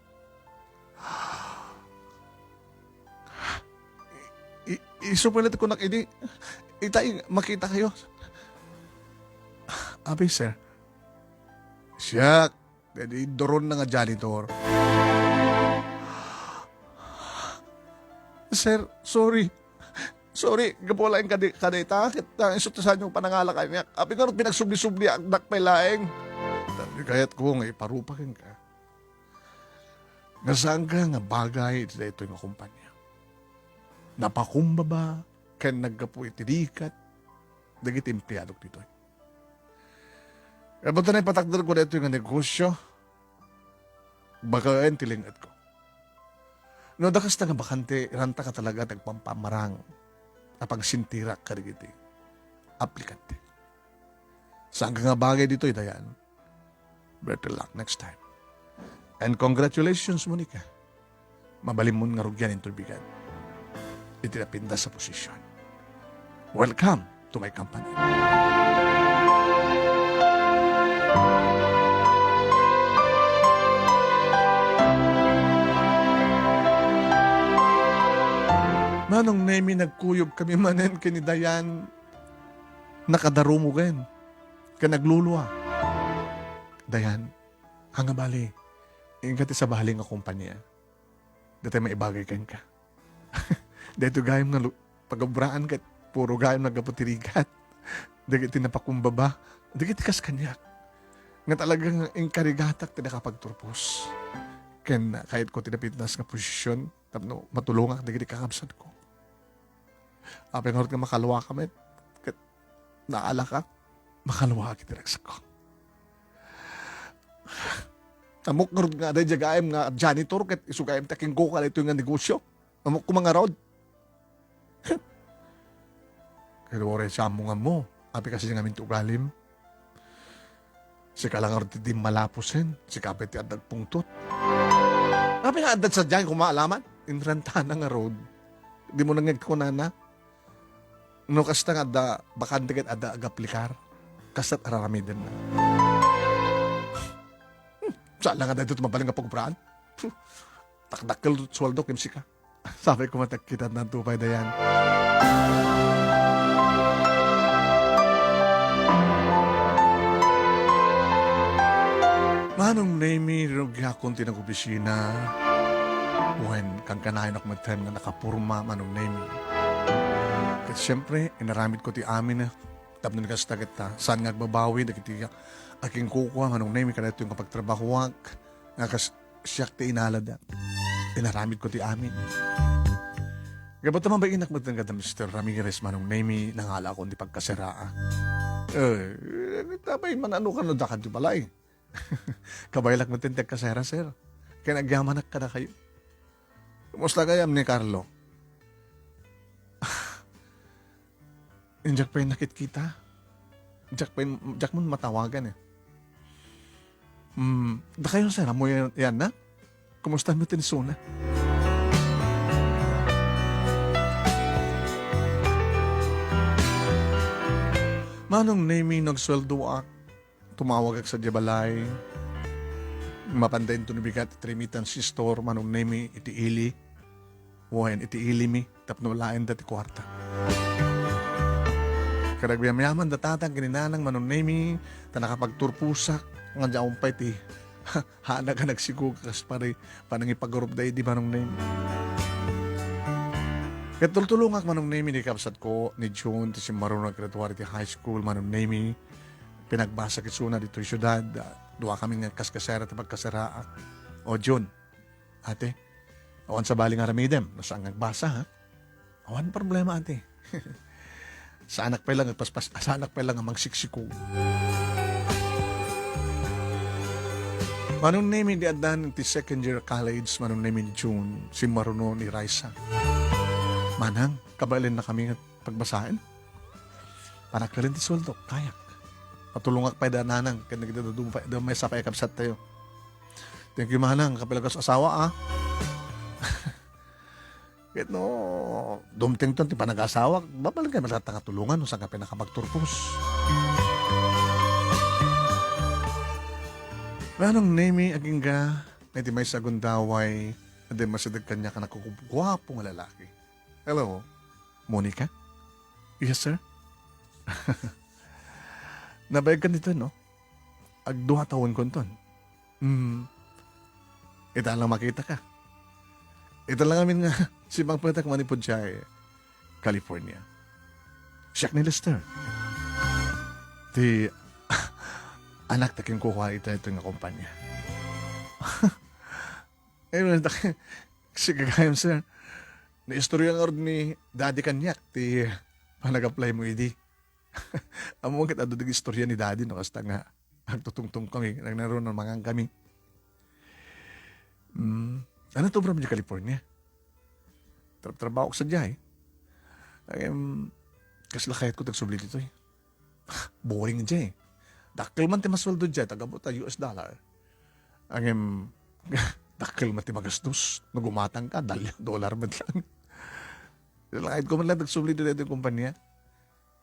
Isupilit ko nakini. Itay, makita kayo. Abi, sir. Siya, doron na nga janitor. Sir, sorry. Sorry, gapula yung kadita. Kita isutasan yung panangalakay niya. Abi nga rin pinagsubli-subli ang dakpailaeng. Kaya't ko nga iparupakin ka. Nasaan ka nga bagay ito yung kumpanya. Napakumbaba, kaya naggapo itirikat, dagit empleyado dito. Kaya punta na ipatakdal ko na ito yung negosyo, baka yung tilingat ko. No, dakas na nga bakante, ranta ka talaga nagpampamarang apang sintirak ka rin iti. Aplikante. Saan ka nga bagay dito, Dayan? Better luck next time. And congratulations, Monica. Mabalim mo nga rugyan yung turbigan. Itinapinda sa posisyon. Welcome to my company. Manong Nemi, nagkuyog kami manen kini Dayan. Nakadarumo ken. Nagluluwa. Dayan, hanga bali. Ingkati sa bahaling nga kumpanya. Dito maibagay ken ka. Dito gayam nga pagabraan kat puro gayam nagaputirigat. Dito napakumbaba. Dito kas kanyak. Nga talagang ingkarigatak ti nakapagturpos. Ken kahit ko tinapitnas nga posisyon, tapno matulungan dito kakabsat ko. Apay nga nga makalwa kami. Kat naala ka, makalwa kitiraksa ko. Amok nga nga dahil jagayam nga janitor kat isugayam taking ko ka ito nga negosyo. Amok ko mga road. Kaya wala siya mo nga mo. Api kasi nga minto galim. Si kalangar di malapusin. Si kapit ti adag pungtot. Api nga adag sa dyan kung maalaman. Inrantana nga road. Di mo nangag ko na. No kasta nga da bakante kat ada agaplikar. Kastat araramidin na. Saan lang nga dito tumabaling nga pagkupraan? Takdakil swaldo kimsi ka. Sabi ko matakita ng tupay Dayan. Manong Nemi, rinugya konti ng opisina. When kang kanahin ako mag-time nga nakapurma, Manong Nemi. Kasi siyempre, inaramid ko ti amin na. Tapos nung kastakit ta, saan nga agbabawi, nakitiyak. Aking kukuha, Manong Nemi, kada ito yung kapagtrabahuak. Nakas siyak ti inalada. Inaramid ko ti amin. Gabat naman ba inak magtanggat na Mr. Ramirez, Manong Nemi, nangala ko hindi pagkaseraa. Tabay man ano ka na dakad yung balay. Kabaylak mo tintek kasera, sir. Kaya nagyamanak ka na kayo. Kumusta kayam ni Carlo? Jack pa yung nakit kita. Jack mo matawagan eh. Da kayo, sir, mo yan na? Kumusta mo tinisuna? Manong Nemi nagsweldo ak. Tumawag ak sa Jabalay. Mapandayin to nabigat remittance store. Manong Nemi itiili. Wahan itiili mi. Tapno lain dati kwarta. Karagbiyaman datatang kininanang Manong Nemi. Ta nakapagturpusak. Nga dyan pa iti. Hana ka nagsigukas parang ipagarup da di Manong Nemi. Kaya tultulungak Manong Nemi ni kapsat ko ni June ti si Marunong graduate ti high school Manong Nemi. Pinagbasa kisuna dito yung syudad. Duwa kami nga kaskasera at pagkasera. O Jun, ate, awan sa bali nga ramidem, nasa ang nagbasa ha. Awan problema ate. Sa anak pa lang sa anak pa lang ang magsiksiko. Manong name di adan ti second year college, manong name ni June, si Maruno ni Raisa. Manang, kabalin na kami nga pagbasahin. Panaklalin ti sweldo, kayak. Patulungak pa nanang, kaya nagdadudong pa, may sa paikabsat tayo. Thank you manang, kapilagas asawa ah. Kahit no, dumting to, ti pa nag-asawa, babalik kayo matatulungan no, saan ka pinakapagturpos. Manong name aging ga, na di may sagundaway, na di masidag kanya ka nakukugwapong lalaki. Hello, Monica? Yes, sir? Nabayag ka nito, no? Agduha taon ko ton. Ita lang makita ka. Ito lang amin nga, si Bang Petak manipod siya California. Siyak ni Lester. Di, anak taking kukuha ito nga kumpanya. Si kagayam, sir. Na-istorya nga ni daddy kanyak, ti panag-apply mo idi. Amo kita do dig istorya ni daddy no kasta nga agtutungtong kami nagnaroon ng mga kami. Ano to bro sa California? Trabaho ko sa diay. Kasi lakayat ko tagsubli dito eh. Boring diyan eh. Dakil man ti masweldo diyan tagabuta US dollar. Dakil man ti magastos. Nagumatang ka dollar man lang. Lakayat ko man lang tagsubli dito yung kumpanya.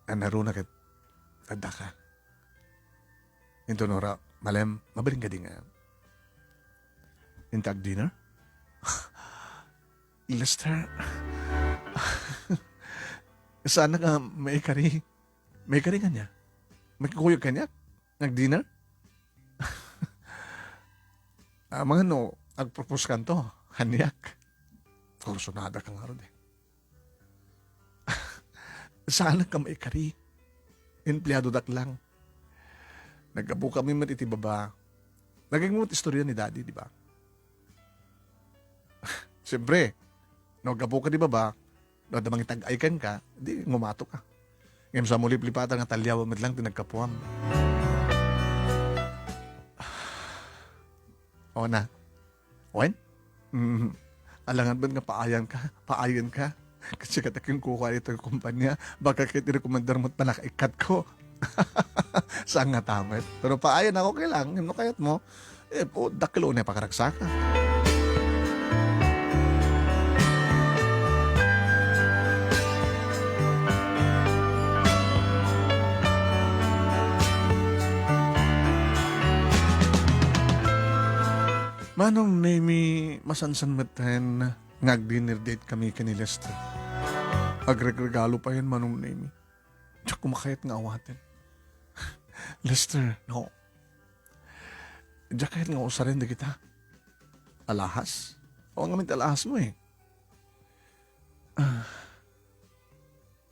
Naroon na kat tanda ka. Ito nora, malem, mabaling ka din nga. Intag dinner? Lester, sana ka may kari ka niya? May kukuyog ka niya? Nag-dinner? Mga no, nag-propose ka to, hanyak. Kursunada ka nga ron eh. Sana ka may kari. Empleyado dak lang. Nagkabu kami matitibaba. Naging istorya ni daddy, di ba? Siyempre, nagkabu ka di ba ba? Nadamang itag-aykan ka, di ngumato ka. Ngayon sa muli-lipatan nga talyawa lang tinagkapuam. O na. Wen? Alangan ba nga paayan ka? Kasi kataking kukuha ito yung kumpanya, baka kahit i-recommendar mo't panakaikat ko. Saan nga tamat? Pero paayan ako kailang, no kayat mo, dakilo na pakaragsaka. Manong name masansan matan ngag-dinner date kami kani Lester. Agregregalo pa yan, manong name. Tsaka kumakayat nga awatin. Lester, no. Diyan kahit nga usarin na kita. Alahas? O nga mint alahas mo eh.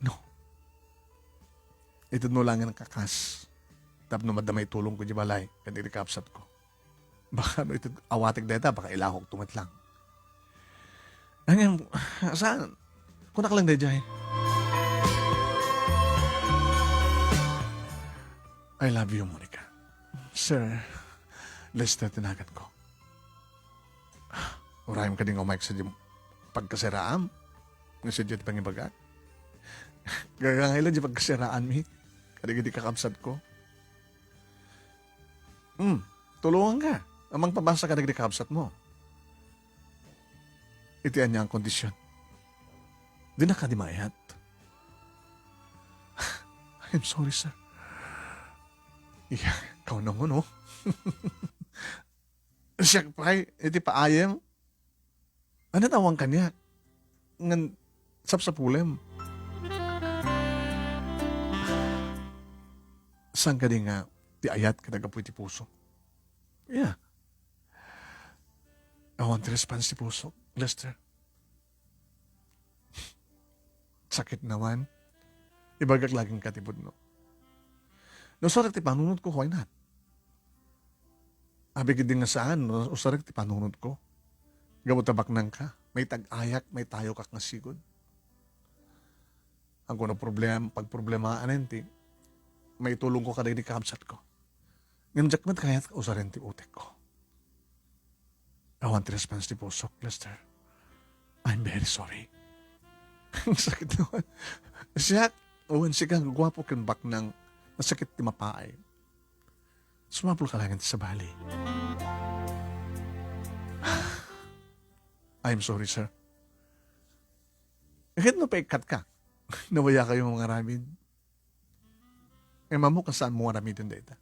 No. Ito no lang ang kakas. Tap no madamay tulong ko di balay. Kanili kapsat ko. Baka no ito awatig data, baka ilahok tumat lang. Ano saan? Kunak lang day jay. I love you, Monica. Sir, Lester, tinagan ko. Urayam ka din umayk sa pagkasiraan. Nga sa dyan pangibagat. Gagangailan dyan pagkasiraan mi. Kadigidi kakabsat ko. Tulungan ka. Amang pabasa ka digidi kakabsat mo. Itian niya ang kondisyon. Di na ka di mayat. I'm sorry, sir. Yeah, ikaw na mo, no? Siya, pray, iti paayam. Ano tawang kanya? Ngan, sapsapulem. Saan ka di nga, di ayat ka nagapoy ti puso? Yeah. I want to response ti puso. Lester. Sakit naman. Ibagak laging katibod no. No, sorry ti panunod ko, why not? Abi gid nga saan, usarik ti panunod ko. Gamot tabak nang ka. May tag-ayak, may tayo kak nga sigod. Ang kuno problem, pag problemaan enti, may tulong ko kadag di kakabsat ko. Ngayon jakmat kayat usarin ti utek ko. I want to response ti pusok, Lester. I'm very sorry. Ang sakit naman. Siya, uwan siya kang gwapo kan bak ng nasakit ti mapaay. Sumapul ka lang sa bali. I'm sorry, sir. Kahit no pa ikat ka, nawaya kayo mga ramid. Eh, mamu ka saan mo ramidin data?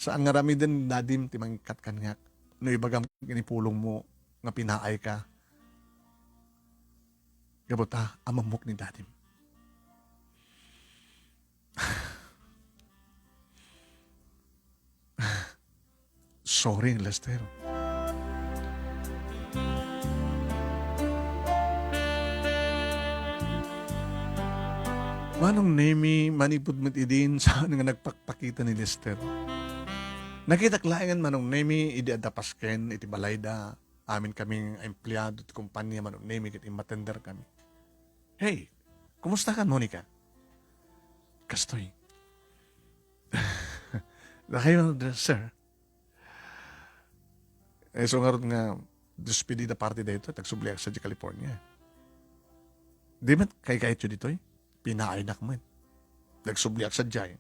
Saan nga ramidin nadim timang ikat kan nga, no ibagam ginipulong mo, nga pinaay ka. Gabota, amamok ni dadim. Sorry, Lester. Manong nemi manipod met idin sa nga nagpakpakita ni Lester. Nakita klaingan manong nemi idi adapasken iti balayda. Amin kaming empleyado at kumpanya manong nemi iti matender kami. Hey, kumusta ka, Monica? Kastoy. Dahil, sir. So nga rin nga despedida party dito, tagsubliak sa California. Di man kay-kayit yun dito eh. Pinainak mo eh. Nagsubliak sa Jai.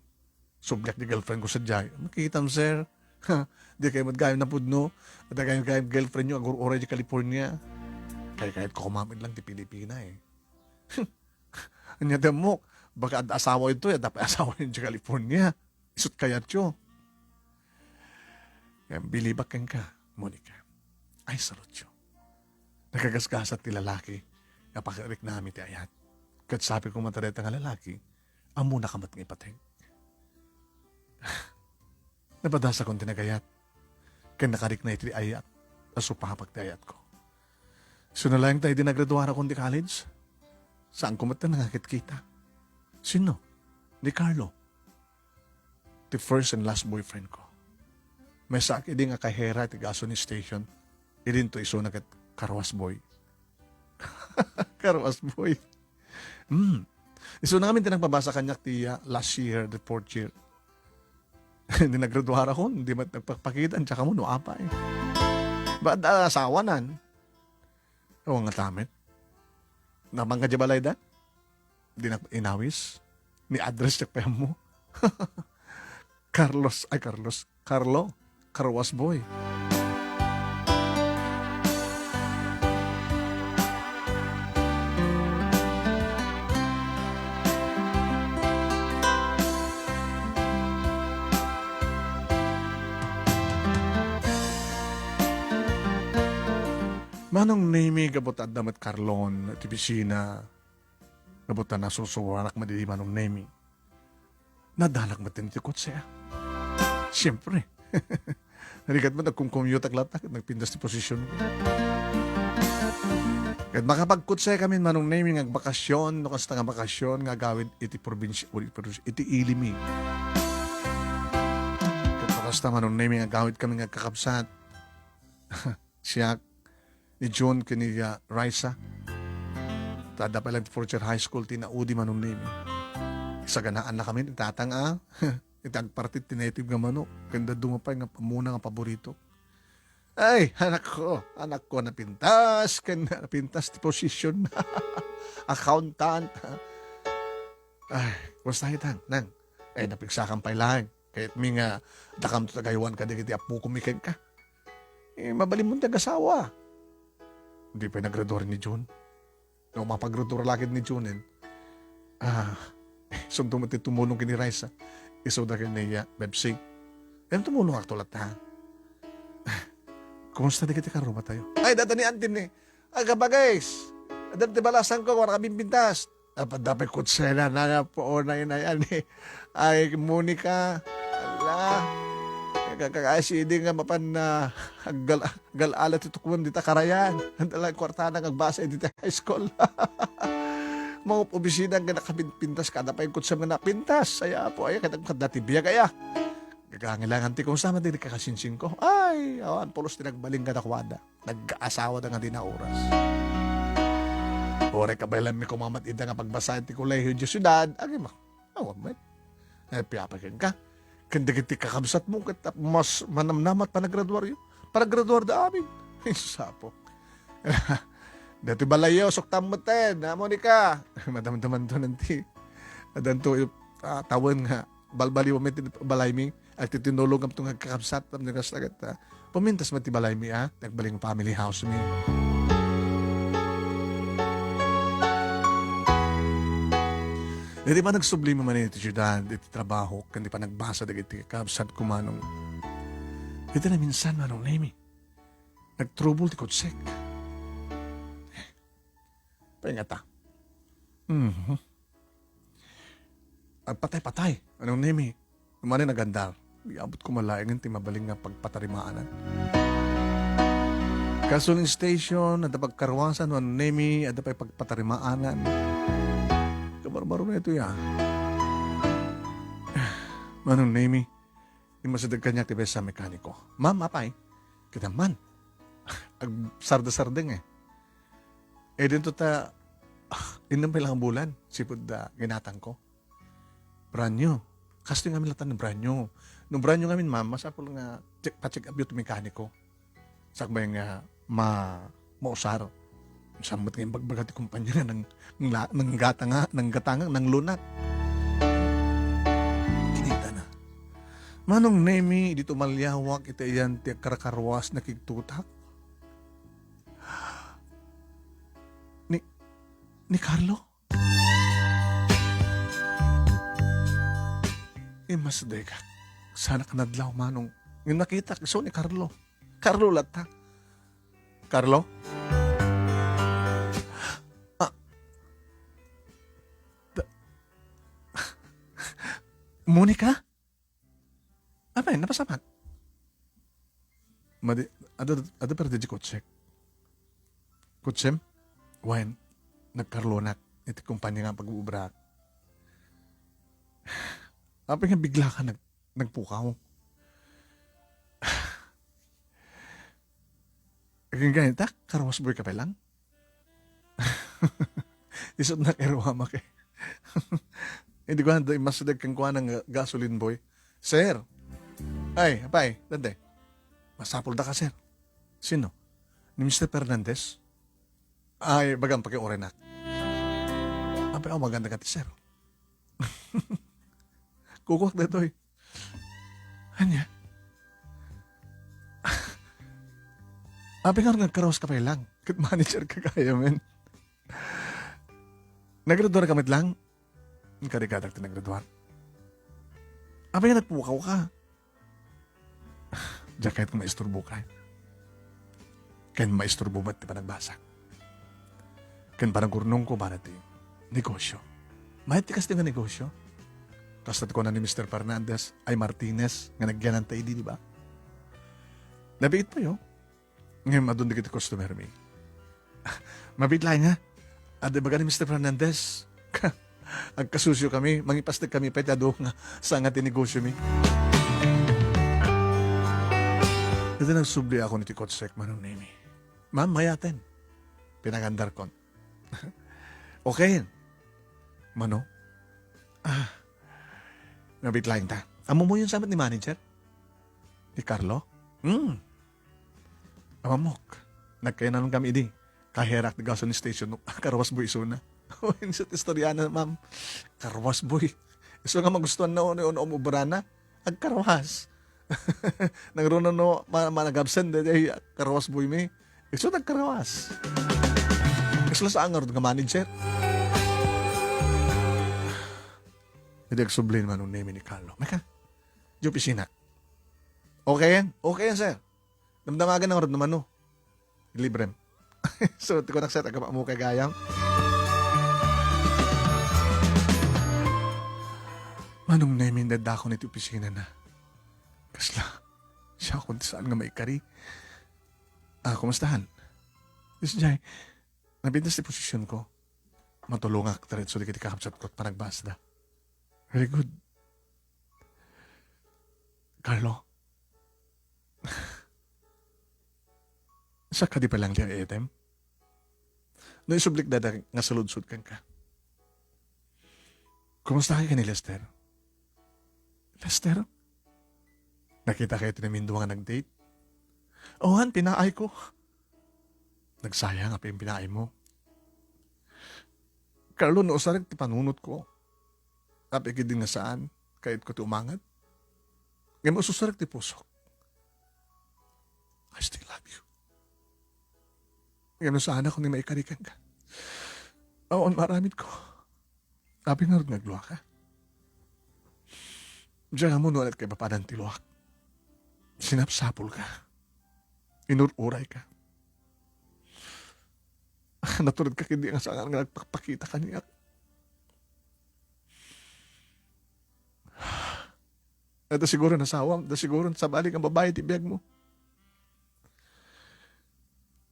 Subliak di girlfriend ko sa Jai. Makikita mo, sir. Di kayo magkayam na pudno. At kayo girlfriend nyo, agur-oray di California. Kaya-kayit ko kumamit lang di Pilipina eh. Anya demok, baka asawa ito eh, dapat asawa yun di California. Isut kayat yun. Kaya bilibak kang ka, Monica. Ay, salute yun. Nakagasgasat ti lalaki. Kapakarik namin ti ayat. Kat sabi kong matareta nga lalaki, amo na kamat ng ipateng. Napadasa kong tinagayat. Kaya nakarik na iti ayat. Aso pahapag ti ayat ko. So na lang tayo dinagraduara kong di college. Saan ko mata nangakit kita? Sino? Ni Carlo. The first and last boyfriend ko. May sakit din nga kahera ti gasoline station. Idin to iso nagat karwas boy. Karwas boy. Iso na kami tinagpabasa kanyak ti last year, the fourth year. Hindi nagraduara ko, hindi nagpapakitan, tsaka mo, no apa eh. Ba't asawa nan? Oo nga tamit. Namang ka jabalay da? Hindi na inawis. Ni address check pa mo. Carlo. Karwas boy. Manong name gabot at damat Carlon at pisina gabot na nasusuwarak madidi manong name. Nadalag matin ti kotse. Siyempre. Narigat mo nagkung-commute at latak at nagpindas ti posisyon ko. Kahit makapagkutse kami manong name ng bakasyon, no kasta nga bakasyon nga gawin iti probinsya, iti ilimi. Kahit makasta manong name nga gawin kami nga kakabsat. Siya ni John kini Raisa. Tada pa lang fourth year high school tinaudi manong name. Saganaan na kami tatanga. Itagpartit tinative nga mano. Kanda dumapay nga pamuna nga paborito. Ay, anak ko napintas. Kanda napintas ti position. Accountant. Ay, basta hitang, nang. Ay, napigsakan pa lang. Kahit mi nga dakam to tagaywan ka digiti apu kumikin ka. Eh, mabalim mo tag-asawa. Hindi pa nagrador ni June. No, mapagrador lagi ni June. Sumto mo tumulong kini Raisa. Iso da kaniya, Bebsing. Yan tumulong ako tulat ha. Kumusta di kita karuma tayo? Ay, data ni Antin ni. Aga ba guys? Dati balasan ko, wala kaming bintas. Dapat kutsela na nga po na yan eh. Ay, Monica. Ala. Kakakasi di nga mapan na gal-alat ito kung dita karayan. Andalang kwartana kagbasa dita high school. Mga opisina nga nakapintas kada pa yung kutsam nga napintas. Saya po ay katang dati biya kaya. Kagangilangan ti kung sama din kakasinsin ko. Ay, awan, pulos tinagbaling kadakwada. Nag-aasawa na nga din na oras. Ore kabaylan mi kumamat ida nga pagbasahin ti kolehiyo di syudad. Agi ma, awan man. Ay, piyapakin ka. Kanda-kiti kakabsat mo, kat mas manamnamat pa nagraduaryo. Para graduar da amin. Ay, sapo. Dati balayo, sok tamutin, na Monica. Madam-daman to nanti. Adan to, tawon nga, balbali mo may balay mi, at titinulog ang itong kakabsat, namnigas agad, pumintas mo ti balay mi, nagbaling family house mi. Hindi pa nagsubli mo man iti syudad, iti trabaho, hindi pa nagbasa da iti kakabsat kumanong. Ito na minsan manong nemi. Nagtrouble ti kutsek. Pangata. At patay-patay. Anong nemi? Umani nagandar. Iabot ko malaing ti mabaling nga pagpatarimaanan. Kasuling station, at pagkarwasan, anong nemi, at pagpatarimaanan. Kabarbaro na ito ya. Manong nemi, imasadag kanya ti sa mekaniko. Ma'am, apay, kita man. Ag sarda-sardeng eh. Eh dito ta, inam lang bulan, sipod ginatang ko. Brand new. Kasi nga milatan ng brand new. Nung brand new ngamin, ma'am, masapol nga pa-check up yung mekaniko. Sakbay nga mausar. Samot nga yung bagbagat yung kumpanya nga ng gatanga, ng lunat. Kinita na. Manong nemi, dito malyawak, ito yan, karakarwas na kigtutak. Ni Carlo? Mas deka. Sana ka nadlaw manong. Yung nakita, so ni Carlo. Carlo lata. Carlo? Monica? Apa yun? Napasapat? Ada per di kutsek. Kutsem? Wen? Nagkarlonak. Iti kumpanya nga pag-uubrak. Apa nga bigla ka nagpukaw? Kaya ganita, karwas boy ka pa lang? Isot na kerwama kay. Hindi ko handa, masadag kang kuha ng gasoline boy. Sir! Ay, apay, dande. Masapol da ka, sir. Sino? Ni Mr. Fernandez? Ay, bagang paki-orenak. Apay, maganda ka ti, sir. Kukuwak na ito eh. Anya? Apay nga nagkaroos ka pa lang. Kit manager ka kaya, men. Nagraduar ka lang? Karigadag ti nagraduar. Apay nga nagpukaw ka. Diyan kahit kung maisturbo ka. Kaya maisturbo ba't di pa nagbasak? Kaya parang gurnong ko ba natin? Negosyo. Mahit ti kasi nga negosyo. Kastat ko na ni Mr. Fernandez ay Martinez nga nagyanan tayo di ba? Nabigit pa yun. Ngayon madun di kita customer me. Mabit lang nga. Ade baga ni Mr. Fernandez. Agkasusyo kami, mangipastig kami petado nga sa nga tinegosyo mi. Ito nagsubli ako ni Tikotsek manong nemi. Ma'am, mayaten. Pinagandar kon. Okay. Mano? Nabit lang ta. Amo mo yung sabat ni manager? Ni Carlo? Amamok. Nagkayanan kami di. Kaherak di gasoline station. Karwas boy iso na. Sa istorya na, ma'am. Karwas boy. Iso nga magustuhan na ono umubrana. Agkarwas. Nagroon no managabsen de karwas boy mi. Iso nagkarwas. Iso sa angar nga manager. Hindi agsublin man nung name ni Carlo. Maka, di opisina. Okay yan? Okay yan, sir. Damdamagan ng rod naman, no? Librem. So, tiko nakset, agama mo kay gayang. Manong name yung dadako nito opisina na. Kasla, siya kung saan nga maikari. Kumustahan? Yes, Jay. Nabintas di posisyon ko. Matulong ak, tarit so di kita kakapsat ko at panagbasda. Very good. Carlo, sa ka di pa lang liya item? Naisublik dada nga saludsud kang ka. Kumusta ka ni Lester? Lester? Nakita kayo tinamindu nga nag-date? Ohan, pinaay ko. Nagsayang apa yung pinaay mo. Carlo, no sarag ti panunot ko. Apikid din nga saan, kahit ko ti umangat. Ngayon mo susarag ti pusok. I still love you. Ngayon saan ako ni maikarikan ka. Awan, maramit ko. Api nga rin nagluwa ka. Diyan mo nualat kay papadan ti luwak. Sinapsapol ka. Inururay ka. Natulad ka hindi nga saan nga nagpakita ka niya. Ito siguro nasawam. Ito siguro sa balik ang babae ti biyag mo.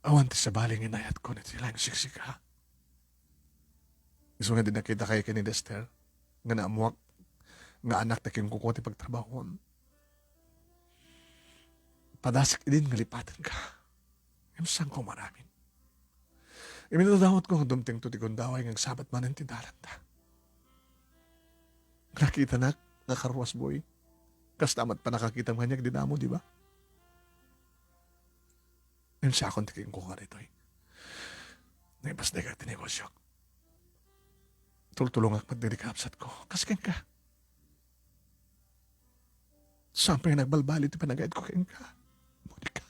Awan ti sa baling inayat ko na sila yung siksika. Gusto nga din nakita kayo ni Lester. Nga naamuak. Nga anak na kayong kukunti pagtrabahon. Padasak din nga lipatan ka. Yung saan ko maraming. Iminadawat ko ang dumting tuti kong daway ng sabat man ang tindalan ta. Nakita na, nga karwas boy. Kastamat pa nakakita mo kanya, dinamo, di ba? Yung siya akong tiking ko ka rito eh. Naibas na ka tinegosyo. Tultulong ak magdidikapsat ko. Kasken ka. Sampay nagbalbali ti panagayad ko kain ka. Monica.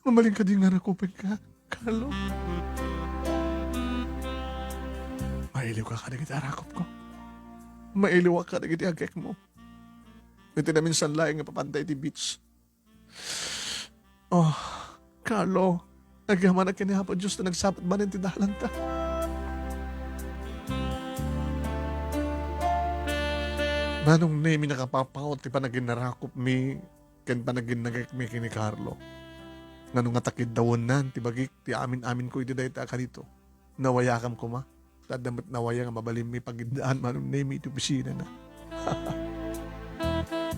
Mamaling ka din nga nakupin ka, Carlo. Mailiw ka na kita arakop ko. Mailiw ka na kita agek mo. Ito na minsan laing nga papantay ti beach. Oh, Carlo. Nagyaman na kinihapon Diyos na nagsapat man ang tindahalan ta. Manong name nakapapawat ti panagin narakop mi ken panagin nagek mi kini Carlo. Nganong nga takid dawon nan ti bagik ti amin-amin ko iti dayta ka dito. Nawayakam ko ma. Tadamat nawaya nga mabalim mi pagindaan manong name iti opisina na.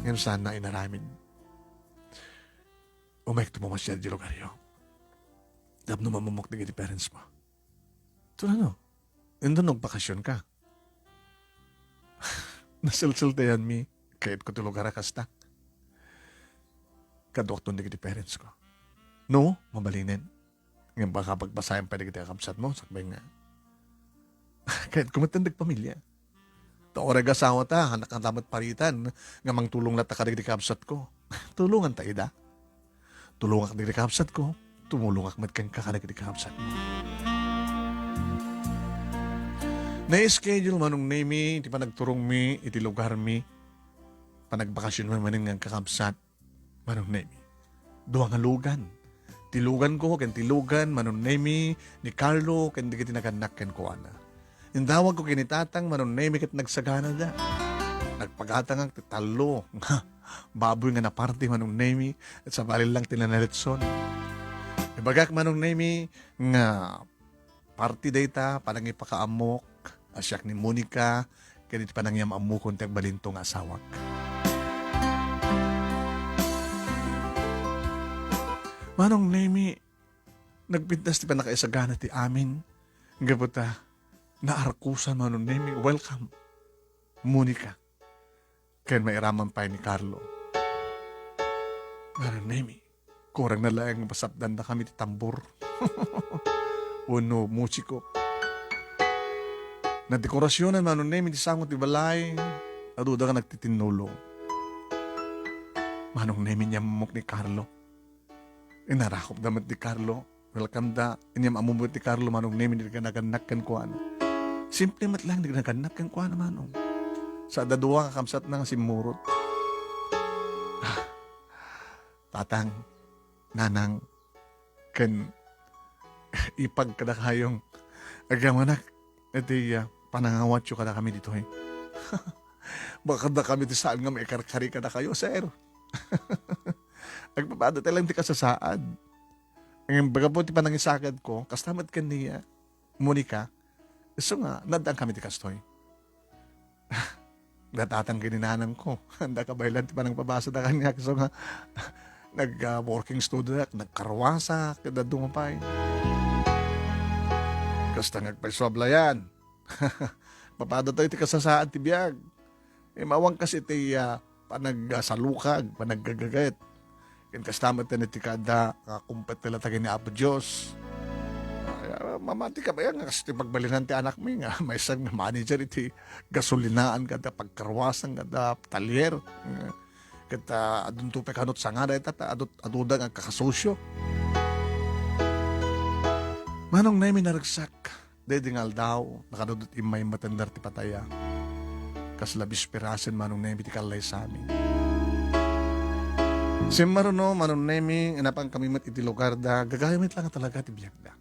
Ngayon sana inaramin. Umayk to mo masyad di lugaryo. Dabno mamamok na iti parents mo. Ito ano? Indun bakasyon ka. Nasilsiltayan mi, kahit ko tulog harakasta. Kadokton di kiti parents ko. No, mabalinin. Ngayon baka pagbasayan pa di kiti akapsat mo, sakbay nga. Kahit kumatandag pamilya. Taorag asawa ta, hanak ang tamat paritan, nga mang tulong na ta ka di kiti akapsat ko. Tulungan ta ida. Tulungan ka di kiti akapsat ko, tumulong ak matkang ka di kiti akapsat mo. Na-schedule manong name iti panagturong mi, iti lugar mi, panagbakasyon man maning ang kakabsat, manong name. Duwang halugan. Tilugan ko, ken tilugan, manong name ni Carlo, ken di kiti naganak ken ko ana. Indawag ko kinitatang, manong name ket nagsagana da. Nagpagatang ang titalo, baboy nga na party manong name, at sa balil lang tinanaritson. Ibagak manong name nga party data, parang ipakaamok, asyak ni Monica, kaya pa nangyam amukon tag balintong asawak. Manong Nemi, nagpintas ti pa nakaisagana ti amin, gabuta, naarkusan manong Nemi, welcome, Monica, kaya mairaman pa ni Carlo. Manong Nemi, kurang na lang pasapdan na kami ti tambor. Uno, musiko. Na dekorasyonan manong name, di sangot ti balay, aduda ka nagtitinulong. Manong name niya mamok ni Carlo. Inarakop damat ni Carlo. Welcome da. Inyam amumot ni Carlo, manong name, hindi ka naganak kan ko ano. Simple mat lang, hindi ka naganak kan ko ano manong. Sa dadua kakamsat na si Murot. Tatang, nanang, kan ipagkada kayong agamanak. Iti panangawat yung kada kami dito eh. Baka na kami di saan nga may karkari ka na kayo, sir. Agpapado tayo lang di kasasaad. Ang baga po ti panangisagad ko, kastamat ka niya, Monica, so nga, nadang kami di kastoy. Datatang gininanan ko. Handa ka bailan, ti pa nang pabasa na kanya. So nga, nag-working student, nagkarwasa, kada dumapay. Kasta nagpaisobla yan. Papado tayo ti kasasaan ti biyag. Mawang kasi ti panagsalukag, panaggagagayat. Ken kastamat na ti kada kumpet nila tagay ni Apo Diyos. Mamati ka ba yan? Kasi pagbalinan ti anak mo nga, may isang manager iti gasolinaan kada pagkarwasan kada talyer. Kata adun tupe kanot sangada itata aduda nga kakasosyo. Manong na minaragsak, dedingal daw, nakadudot imay matandar ti pataya. Kas labis pirasin manong na ti kalay sa amin. Simaruno, manong na inapang kami mat iti lugar da, gagayamit lang talaga ti biyak da.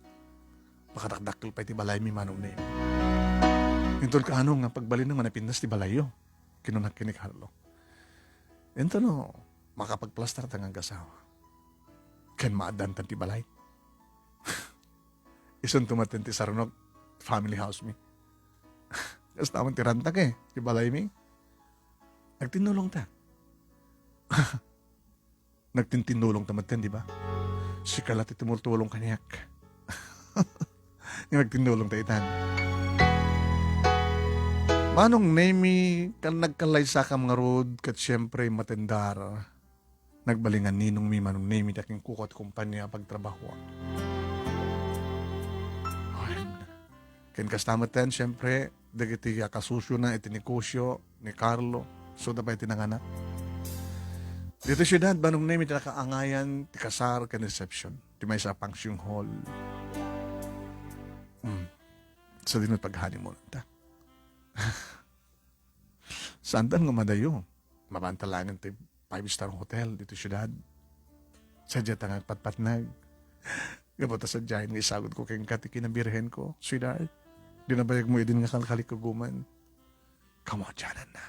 Makadakdakil pa iti balay mi manong na Intol ka anong nga pagbalin ng manapindas ti balayo, kinunak kini Carlo. Ento no, makapagplastar tangang kasawa. Ken maadan tan ti balay. Isun tumaten ti Sarnog, family house mi. Kas naman ti rantak ti balay mi. Nagtinulong ta. Nagtintinulong tamaten, di ba? Si kalat iti tumultulong kaniyak. Nagtinulong ta itan. Manong nemi kan nagkalay sa kam nga road kat siyempre matendar. Nagbalingan ninong mi manong nemi daking kukot kumpanya pagtrabaho. Ken kastamatan siyempre dagiti kasusyo na itinikosyo ni Carlo so dabay tinanganak. Dito syudad manong nemi ti nakaangayan ti kasar ken reception ti may sa function hall. So din pag-honeymoon ta. Saan nga madayo? Mabantalangan ti 5-star hotel dito syudad. Sadya tanga patpatnag. Gabota sa dyan nga isagod ko kayong katikinabirhen ko, sweetheart. Dinabayag mo idin nga kalkalikuguman. Kamadyanan na.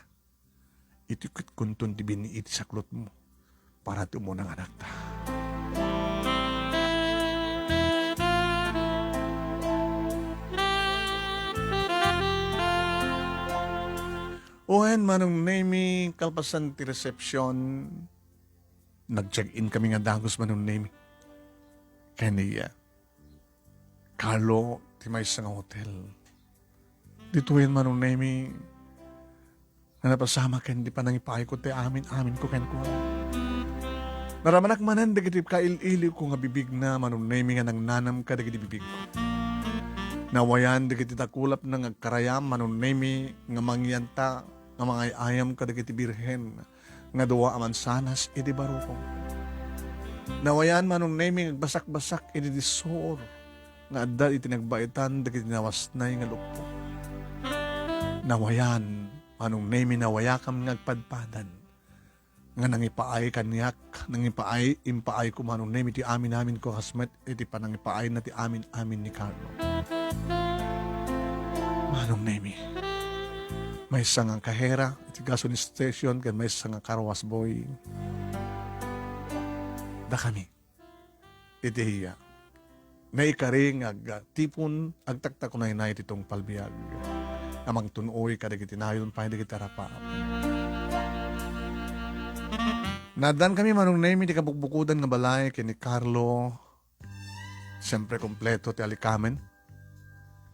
Itikot kuntun di biniiti sa klot mo para tumunang anak ta. Ohen, manong name kalpasan ti reception. Nag-check-in kami nga dagos manong name. Kaya Carlo, ti may isang hotel. Dituin manong name na napasama ken di pa nang ipay ko ti amin ko ken ko. Naramanak manan dagiti kail-ili ko nga bibig na manong name nga nang nanam ka dagiti bibig ko. Nawayan dagiti takulap na ngagkarayam manong name nga mangyanta nga mga ayam kadagiti birhen nga duwa aman sanas iti barukong. Nawayan manong naming agbasak-basak iti disor nga adda iti nagbaitan dagiti nawasnay nga luppo. Nawayan manong naming nawayakam nga agpadpadan nga nangipaay kanyak impaay ko manong naming iti amin ko kasmet iti panangipaay na ti amin ni Carlo. Manong naming may isang kahera, iti gasoline station, kan may isang karwas boy. Da kami. Iti hiya. Naikaring tipon, agtakta ko na inay itong palbiyag. Amang tunoy, kadag itinayon pa, hindi kita rapa. Nadan kami manong name, iti kabukbukudan nga balay, kini Carlo. Siyempre kompleto, ti alikamen.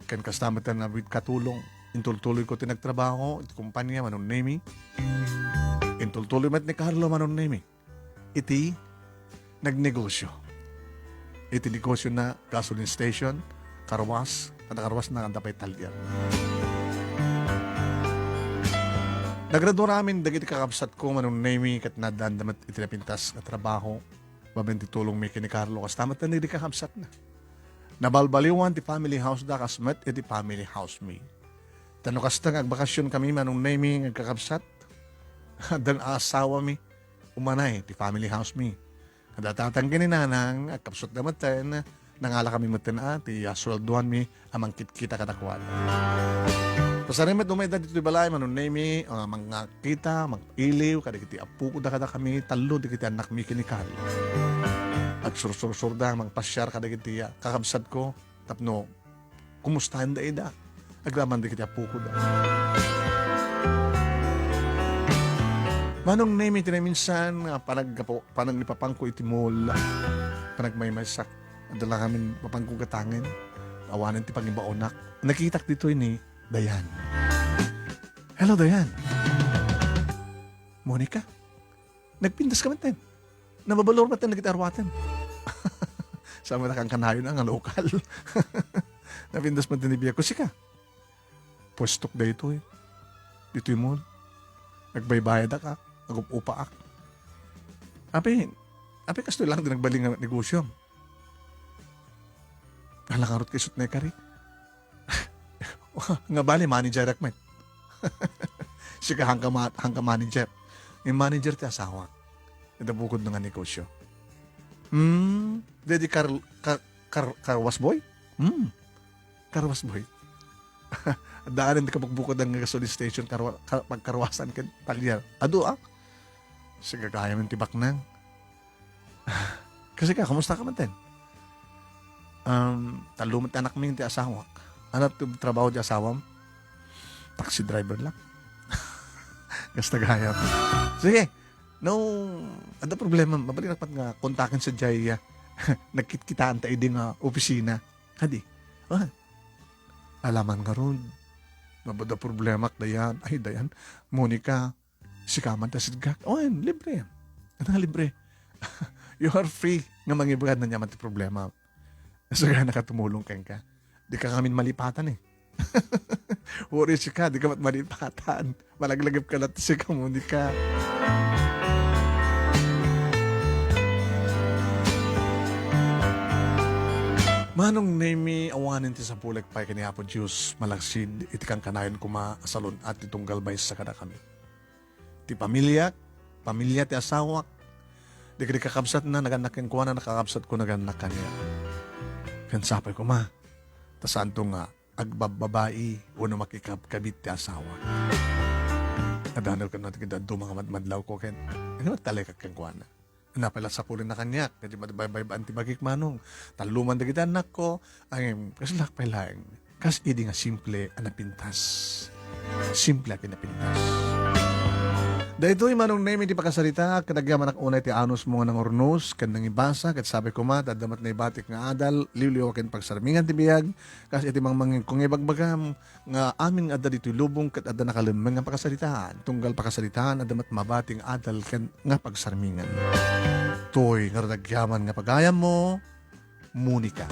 Ken kastamatan na with katulong. Intultuloy ko tinagtrabaho, iti kumpanya manon name. Intultuloy mat ni Carlo manon name. Iti nagnegosyo. Iti negosyo na gasoline station, karwas, kada karwas na kanda pa'y talyan. Nagradura amin dagiti kakabsat ko manon name kat nadandamat iti napintas na trabaho. Babenti tulong mi kini Carlo kastamat na nagdi kakabsat na. Nabalbaliwan ti family house da kasmet iti family house mi. Tano kastang agbakasyon kami manong naming agkakabsat. Dan asawa mi. Umanay, ti family house mi. Kadatatang gininanang agkapsot na maten. Nangala kami maten ti aswelduhan mi amang kita katakwal. Pasarimet umay dito ti balay manong nami mga kita, mag-iliw, kadagiti apu ko da kada kami, talo di kita anak mi kinikal. Agsursur-sur da, magpasyar kadagiti kakabsat ko. Tapno, kumustahan da ida? Aglaman di kita puko da. Manong name iti na minsan nga panag nipapangko iti mall, panagmaymaysak. Adala kami papangko katangin. Awanan ti pangibaunak. Nakitak dito ini, Dayan. Hello, Dayan. Monica, nagpindas ka man ten. Nababalor ba ten nagitarwatan? Sama na kang kanayon ang lokal. Napindas man din ibiya ko. Sika, pwestok da ito eh. Dito yung mall. Nagbaybayad ka. Nagupupa ak. Api kasto lang din nagbaling nga negosyo. Halakarot kay sut na kari. Nga bali, manager akman. Sika hangka manager. Yung manager ti asawa. Itabukod na nga negosyo. Dedi karwas boy? Karwas boy. Daanan di ka magbukod ng gasoline station pagkarwasan ka palyar. Ado sige kaya man tibak nang. Kasi kamusta ka man ten? Talumat anak mo yung ti asawa. Ano trabaho di asawam? Taxi driver lang. Gasta gaya. Sige. No, ada problema. Mabalik dapat nga kontakin sa Jaya. Nagkitkitaan tayo din nga opisina. Hadi. Alaman nga ron. Mabada problema dayan. Ay, Dayan. Monica. Sikaman ta sidgak. Libre. Ano libre? You are free. Nga mangibagad na niya mati problema. Saka nakatumulong ka. Di ka kami malipatan eh. Worry si ka. Di ka malipatan. Malaglagap ka lang si ka, Monica. Manong name awanin ti sa pulik pa'y kanihapon Diyos malaksid iti kang kanayon kuma asalon at itunggal bay sa kada kami. Ti pamilya ti asawak, di ka kakabsat na naganak yung kuha na nakakabsat ko naganak kanya. Kansapay ko tasaan to nga agbababae o na makikabit ti asawa. Nadanal ka natin kita mga madlaw ko ken. Ano talay kang kuha na. Napala sa pulin na kanyak, kasi madabay-bay antibagik manong. Taluman da kita anak ko, ay kasalak pa lang. Kas idi nga simple anapintas. Simple at pinapintas. Dahito yung manong name hindi pakasalita, kadagyaman ang unay ti anos mo ng ornos, kanang ibasa, kat sabi ko dadamat na ibatik nga adal, liwliwakin pagsarmingan ti biyag, kasi iti mangmangin kung ibagbagam, nga amin adal ito lubong, kat adal nakalimang nga pakasalitaan, tunggal pakasalitaan, adamat mabating adal nga pagsarmingan. Toy, nga radagyaman nga pagayam mo, Monica.